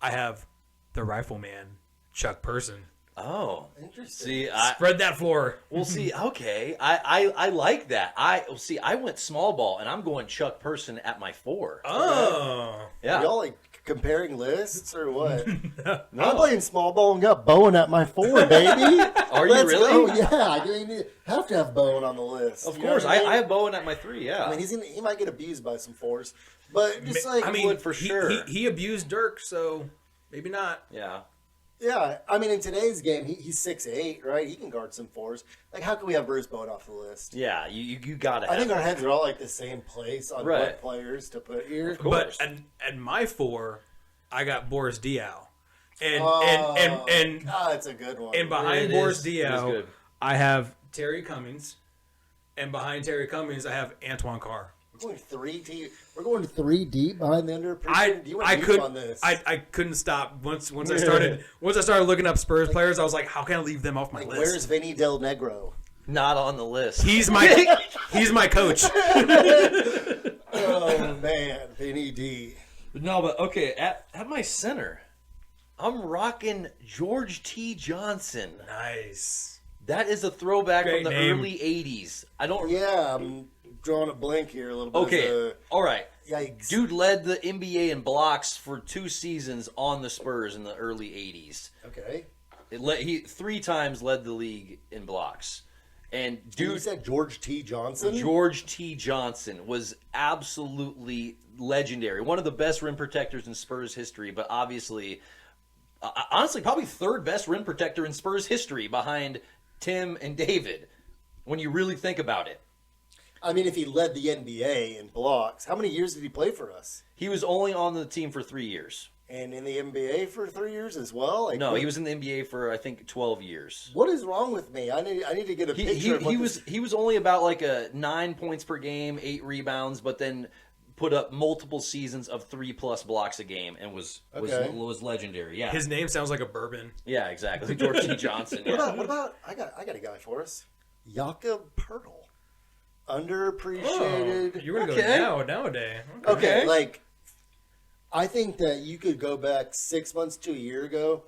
I have the Rifleman, Chuck Person. Oh, Interesting. see, Spread that floor. well, see, okay, I like that. I went small ball, and I'm going Chuck Person at my 4. Oh, Yeah. Y'all like comparing lists or what? No. I'm playing small ball and got Bowen at my 4, baby. Are you Let's really? go. Yeah, I didn't have to have Bowen on the list. Of You know course, what I have Bowen at my 3. Yeah. I mean, he might get abused by some 4s, but just like I mean, would for sure. He abused Dirk, so maybe not. yeah. yeah. I mean, in today's game, he's 6'8", right? He can guard some 4s. Like, how can we have Bruce Bowen off the list? Yeah. You gotta. I have think our him. heads are all like the same place on Right. what players to put here. Of course. But at my 4, I got Boris Diaw, and That's a good one. and behind It Boris is. It is Diaw, good. I have Terry Cummings, and behind Terry Cummings, I have Antoine Carr. We're going 3 deep. We're going 3 deep behind the underappreciated. You went I deep could on this. I couldn't stop once I started looking up Spurs players. I was like, how can I leave them off my Like, list? where's Vinny Del Negro? Not on the list. He's my coach. Oh D. No, but okay, at my center, I'm rocking George T. Johnson. Nice. That is a throwback Great from the name. early 80s. I don't. Yeah, I'm drawing a blank here a little bit. Okay, all right. Yikes. Dude led the NBA in blocks for 2 seasons on the Spurs in the early 80s. Okay. He 3 times led the league in blocks. And You dude, said George T. Johnson? George T. Johnson was absolutely legendary. One of the best rim protectors in Spurs history, but obviously, honestly, probably 3rd best rim protector in Spurs history behind Tim and David, when you really think about it. I mean, if he led the NBA in blocks, how many years did he play for us? He was only on the team for 3 years. And in the NBA for 3 years as well? Like, No, he was in the NBA for, I think, 12 years. What is wrong with me? I need to get a picture of what He was only about like a 9 points per game, 8 rebounds, but then put up multiple seasons of 3+ blocks a game and was legendary. Yeah, His name sounds like a bourbon. yeah, exactly. George T. Johnson. Yeah. What about I got a guy for us. Jakob Pertl. Underappreciated. You're gonna Okay. go nowadays. Okay, like I think that you could go back 6 months to a year ago,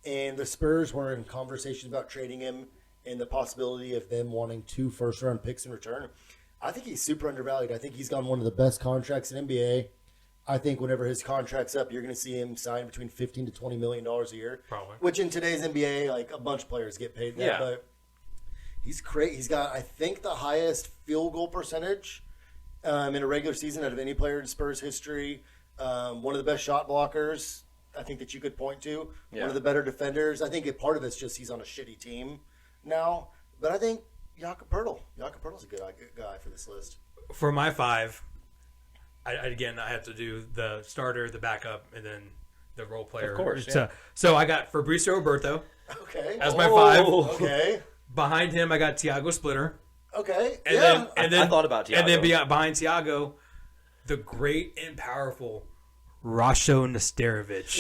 and the Spurs were in conversations about trading him and the possibility of them wanting 2 first-round picks in return. I think he's super undervalued. I think he's gotten one of the best contracts in NBA. I think whenever his contract's up, you're going to see him sign between $15 to $20 million a year. Probably. Which in today's NBA, like a bunch of players get paid that. Yeah. But he's great. He's got, I think, the highest field goal percentage in a regular season out of any player in Spurs history. One of the best shot blockers, I think, that you could point to. Yeah. One of the better defenders. I think part of it's just he's on a shitty team now. But I think Jakob Pertl's a good guy for this list. For my 5, I have to do the starter, the backup, and then the role player. Of course, So I got Fabrizio Roberto Okay. as my 5. Okay. Behind him, I got Tiago Splitter. Okay. And yeah. then I thought about And then Thiago. behind Tiago, the great and powerful Rasho Nesterovic.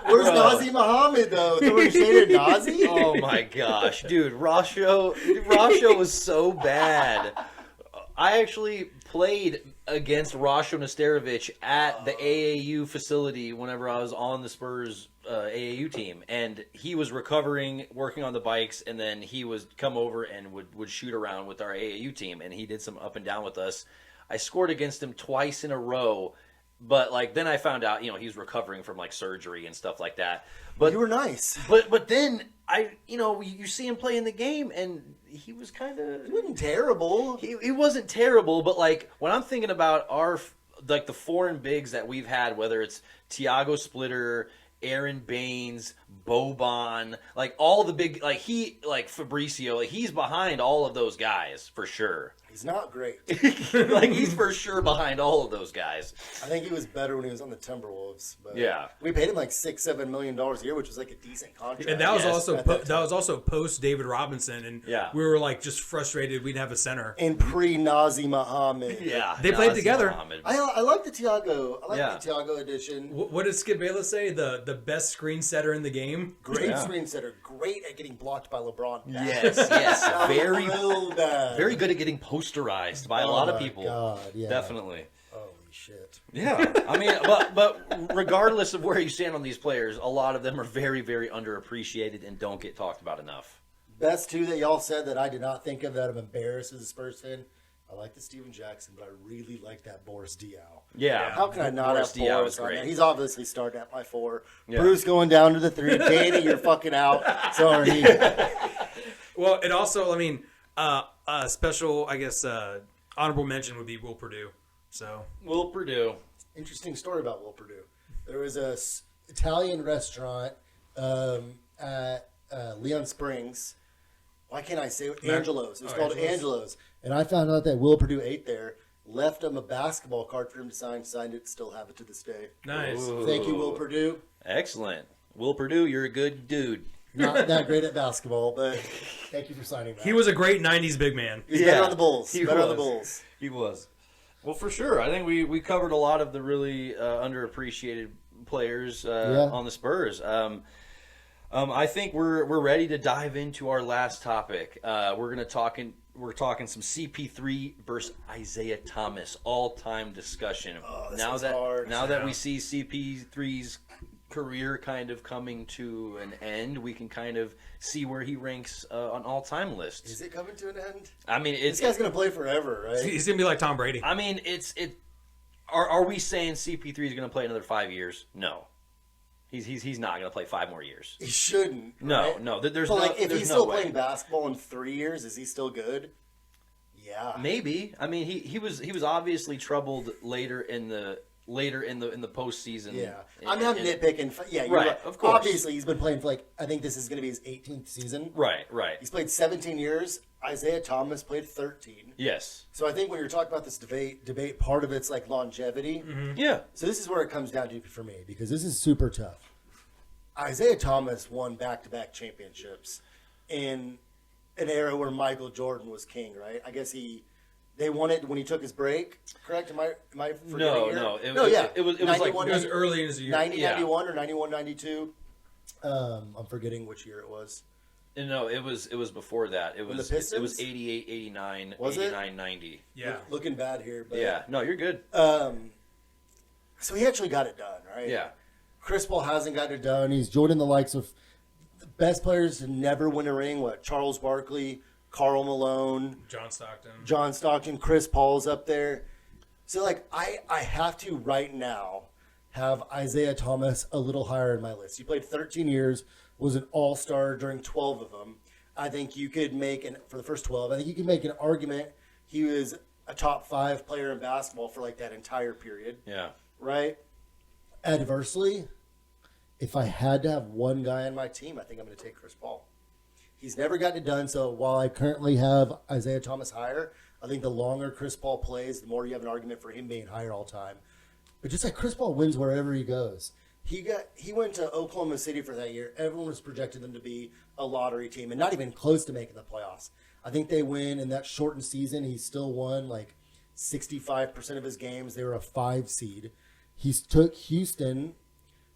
Where's Nazi Muhammad, though? Throwing shade at Nazi? Oh my gosh, dude, Rasho was so bad. I actually played against Rasho Nesterovic at the AAU facility whenever I was on the Spurs AAU team, and he was recovering, working on the bikes, and then he would come over and would shoot around with our AAU team, and he did some up and down with us. I scored against him twice in a row, but like then I found out, he's recovering from like surgery and stuff like that. But You were nice. but then you see him play in the game, and he was kind of He wasn't terrible. he wasn't terrible, but like when I'm thinking about the foreign bigs that we've had, whether it's Tiago Splitter, Aaron Baines, Boban, like all the big, like Fabricio, like he's behind all of those guys for sure. He's not great. Like he's for sure behind all of those guys. I think he was better when he was on the Timberwolves. But Yeah. we paid him like $6-7 million a year, which was like a decent contract. And that was Yes, also at that that was also post David Robinson, and Yeah. we were like just frustrated we'd have a center. And pre-Nazi Muhammad. Yeah, They played Nazi together. Muhammad. I like the Tiago. I like Yeah. the Tiago edition. What did Skip Bayless say? The best screen setter in the game. Great Yeah. screen setter. Great at getting blocked by LeBron. Yes, very Real bad. very good at getting posterized by a lot of my people. God, yeah. Definitely. Holy shit. Yeah, I mean, but regardless of where you stand on these players, a lot of them are very, very underappreciated and don't get talked about enough. Best 2 that y'all said that I did not think of that I'm embarrassed as a Spurs fan. I like the Steven Jackson, but I really like that Boris Diaw. Yeah, How can I not Boris have Diaw Boris is on great. there? He's obviously starting at my 4. Yeah. Bruce going down to the 3. Danny, you're fucking out. Sorry. Well, it also, I mean, a special, I guess, honorable mention would be Will Purdue. So Will Purdue. Interesting story about Will Purdue. There was a Italian restaurant at Leon Springs. Why can't I say it? Angelo's. It was called Angelo's. Angelo's. And I found out that Will Purdue ate there, left him a basketball card for him to sign, signed it, still have it to this day. nice. Ooh. Thank you, Will Purdue. Excellent. Will Purdue, you're a good dude. Not that great at basketball, but thank you for signing that. He was a great '90s big man. he's better on the Bulls. he Better on the was. Bulls. He was. Well, for sure. I think we covered a lot of the really underappreciated players on the Spurs. I think we're ready to dive into our last topic. We're going to we're talking some CP3 versus Isaiah Thomas all-time discussion. Oh, this now one's that hard. now that we see CP3's career kind of coming to an end, we can kind of see where he ranks on all-time lists. Is it coming to an end? I mean, This guy's gonna play forever, right? He's gonna be like Tom Brady. I mean, Are we saying CP3 is going to play another 5 years? No. He's not going to play 5 more years. He shouldn't. No, right? no. There's But no. like, if there's he's no still way. playing basketball in 3 years, is he still good? Yeah. Maybe. I mean, he was obviously troubled later in the postseason. Yeah. I'm not nitpicking. Yeah, you're Right, right. of course. Obviously, he's been playing for I think this is going to be his 18th season. Right. He's played 17 years. Isaiah Thomas played 13. Yes. So I think when you're talking about this debate, part of it's like longevity. Yeah. So this is where it comes down to for me. Because this is super tough. Isaiah Thomas won back-to-back championships in an era where Michael Jordan was king, right? I guess they won it when he took his break. Correct? Am I forgetting No, here? no. It was like 91, It was early in his year. 90, Yeah. 91 or 91, 92. I'm forgetting which year it was. no. It was before that. It When was the Pistons? it was 88, 89, Was it? 89, 90. Yeah. Looking bad here, but Yeah. No, you're good. So he actually got it done, right? Yeah. Chris Paul hasn't gotten it done. And he's joining the likes of The best players to never win a ring. What? Charles Barkley, Karl Malone, John Stockton. Chris Paul's up there. So like I have to right now have Isaiah Thomas a little higher in my list. He played 13 years, was an all-star during 12 of them. I think you could make for the first 12. I think you could make an argument he was a top 5 player in basketball for like that entire period, Yeah. right? adversely. If I had to have one guy on my team, I think I'm going to take Chris Paul. He's never gotten it done. So while I currently have Isaiah Thomas higher, I think the longer Chris Paul plays, the more you have an argument for him being higher all time. But just like Chris Paul wins wherever he goes. He went to Oklahoma City for that year. Everyone was projecting them to be a lottery team and not even close to making the playoffs. I think they win in that shortened season. He still won like 65% of his games. They were a 5 seed. He took Houston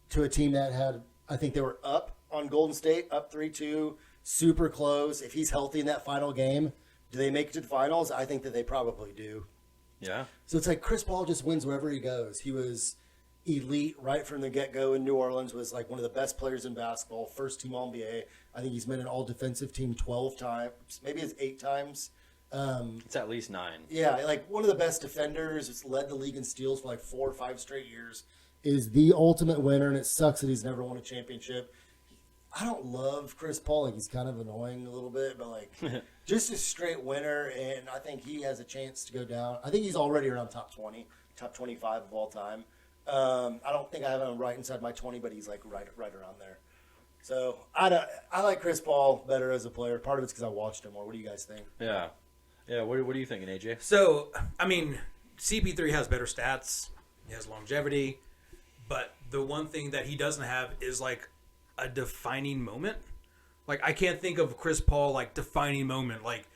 to a team that had, I think they were up on Golden State, up 3-2, super close. If he's healthy in that final game, do they make it to the finals? I think that they probably do. Yeah. So it's like Chris Paul just wins wherever he goes. He was elite right from the get-go in New Orleans, was like one of the best players in basketball, first team All-NBA. I think he's been an all-defensive team 12 times, maybe it's 8 times. It's at least 9. Yeah, like one of the best defenders. Has led the league in steals for like 4 or 5 straight years. Is the ultimate winner, and it sucks that he's Never won a championship. I don't love Chris Paul. Like he's kind of annoying a little bit, but like just a straight winner. And I think he has a chance to go down. I think he's already around top 20, top 25 of all time. I don't think I have him right inside my 20, but he's like right around there. So I like Chris Paul better as a player. Part of it's because I watched him more. What do you guys think? Yeah. Yeah. What are you thinking, AJ? So, I mean, CP3 has better stats. He has longevity. But the one thing that he doesn't have is like a defining moment. Like, I can't think of Chris Paul like defining moment. Like,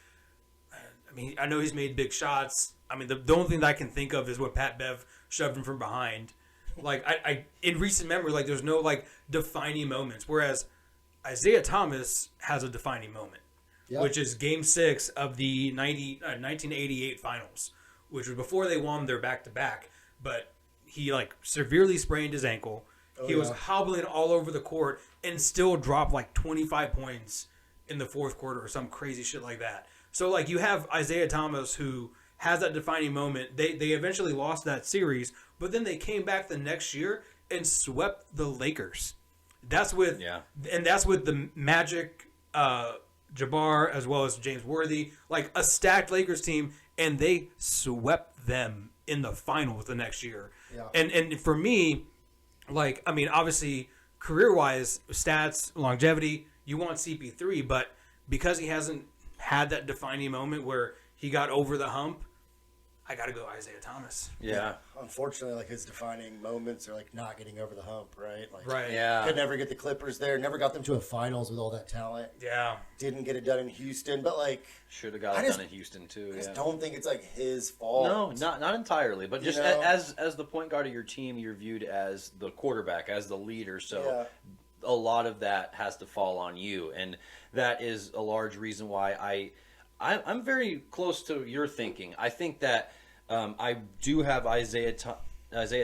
I mean, I know he's made big shots. I mean, the only thing that I can think of is when Pat Bev shoved him from behind. Like, I in recent memory, like there's no like defining moments. Whereas Isaiah Thomas has a defining moment, which is Game 6 of the 1988 Finals, which was before they won their back-to-back. But he like severely sprained his ankle. He was hobbling all over the court and still dropped like 25 points in the fourth quarter or some crazy shit like that. So like you have Isaiah Thomas who has that defining moment. They eventually lost that series, but then they came back the next year and swept the Lakers. That's with the Magic, Jabbar, as well as James Worthy, like a stacked Lakers team, and they swept them in the finals the next year. Yeah. And for me, like, I mean, obviously, career-wise, stats, longevity, you want CP3, but because he hasn't had that defining moment where he got over the hump, I got to go Isaiah Thomas. Yeah. Unfortunately, like his defining moments are like not getting over the hump, right? Like, Right. Yeah. could never get the Clippers there. Never got them to a finals with all that talent. Yeah. Didn't get it done in Houston, but like Should have got I it just- done in Houston too. I just Yeah. don't think it's like his fault. No, not entirely, but just You know? as the point guard of your team, you're viewed as the quarterback, as the leader. So Yeah. a lot of that has to fall on you, and that is a large reason why I'm very close to your thinking. I think that I do have Isaiah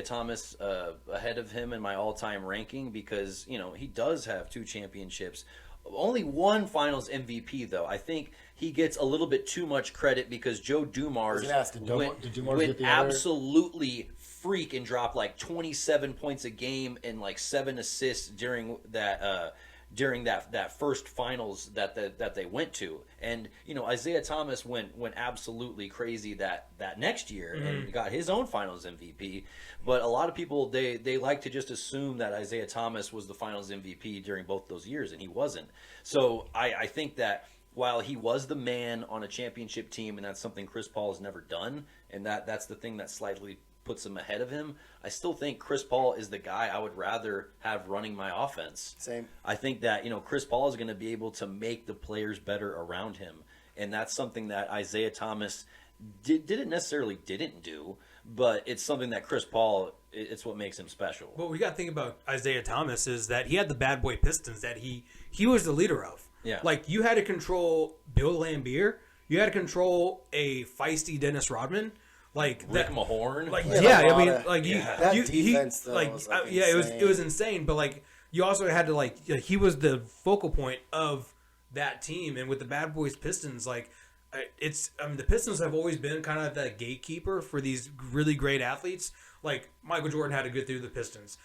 Thomas ahead of him in my all-time ranking because he does have 2 championships. Only 1 Finals MVP though. I think he gets a little bit too much credit because Joe Dumars went absolutely freak and dropped like 27 points a game and like 7 assists during that first finals that they went to. And Isaiah Thomas went absolutely crazy that next year and got his own Finals MVP. But a lot of people they like to just assume that Isaiah Thomas was the Finals MVP during both those years, and he wasn't. So I think that while he was the man on a championship team, and that's something Chris Paul has never done, and that's the thing that slightly puts him ahead of him, I still think Chris Paul is the guy I would rather have running my offense. Same. I think that Chris Paul is going to be able to make the players better around him, and that's something that Isaiah Thomas didn't necessarily do, but it's something that Chris Paul, it's what makes him special. What we got to think about Isaiah Thomas is that he had the bad boy Pistons that he was the leader of. Yeah. Like, you had to control Bill Laimbeer. You had to control a feisty Dennis Rodman. Like Rick Mahorn. Like, that defense though, like, was, like, it was insane. But like, you also had to he was the focal point of that team, and with the Bad Boys Pistons, the Pistons have always been kind of the gatekeeper for these really great athletes. Like, Michael Jordan had to get through the Pistons.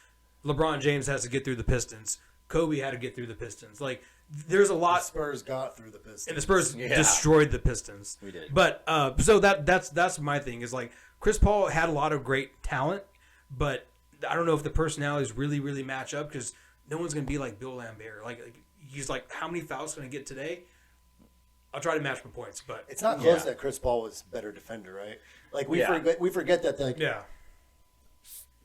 LeBron James has to get through the Pistons. Kobe had to get through the Pistons. Like, there's a lot. The Spurs got through the Pistons. And the Spurs destroyed the Pistons. We did. But so that's my thing is, like, Chris Paul had a lot of great talent, but I don't know if the personalities really, really match up because no one's going to be like Bill Laimbeer. Like, he's like, how many fouls can I get today? I'll try to match my points, but it's not close that Chris Paul was better defender, right? Like, we forget that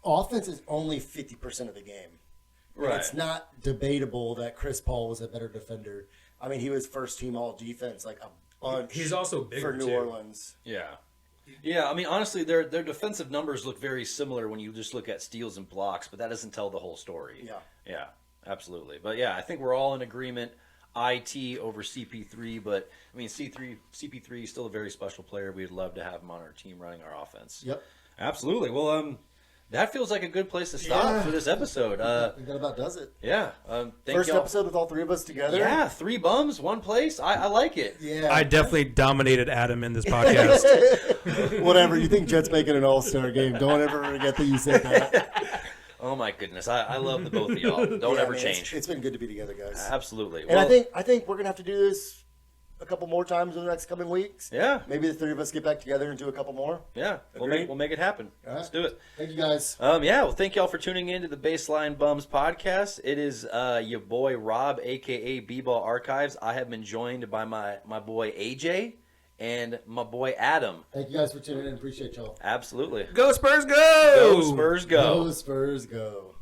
offense is only 50% of the game. Right. It's not debatable that Chris Paul was a better defender. I mean, he was first team all defense, like a bunch. He's also bigger for New Orleans. Yeah. Yeah, I mean, honestly, their defensive numbers look very similar when you just look at steals and blocks, but that doesn't tell the whole story. Yeah. Yeah, absolutely. But yeah, I think we're all in agreement. IT over CP3, but I mean, CP3 is still a very special player. We'd love to have him on our team running our offense. Yep. Absolutely. Well, that feels like a good place to stop for this episode. That about does it. Yeah. First episode with all 3 of us together. Yeah, 3 bums, 1 place. I like it. Yeah. I definitely dominated Adam in this podcast. Whatever. You think Jet's making an all-star game. Don't ever forget that you said that. Oh my goodness, I love the both of y'all. Don't ever man, change. It's been good to be together, guys. Absolutely. And I think we're gonna have to do this a couple more times in the next coming weeks. Yeah. Maybe the 3 of us get back together and do a couple more. Yeah. Agreed? We'll make it happen. All right. Let's do it. Thank you, guys. Yeah. Well, thank y'all for tuning in to the Baseline Bums podcast. It is your boy Rob, aka B-Ball Archives. I have been joined by my boy AJ and my boy Adam. Thank you guys for tuning in. Appreciate y'all. Absolutely. Go Spurs, go! Go Spurs, go. Go Spurs, go.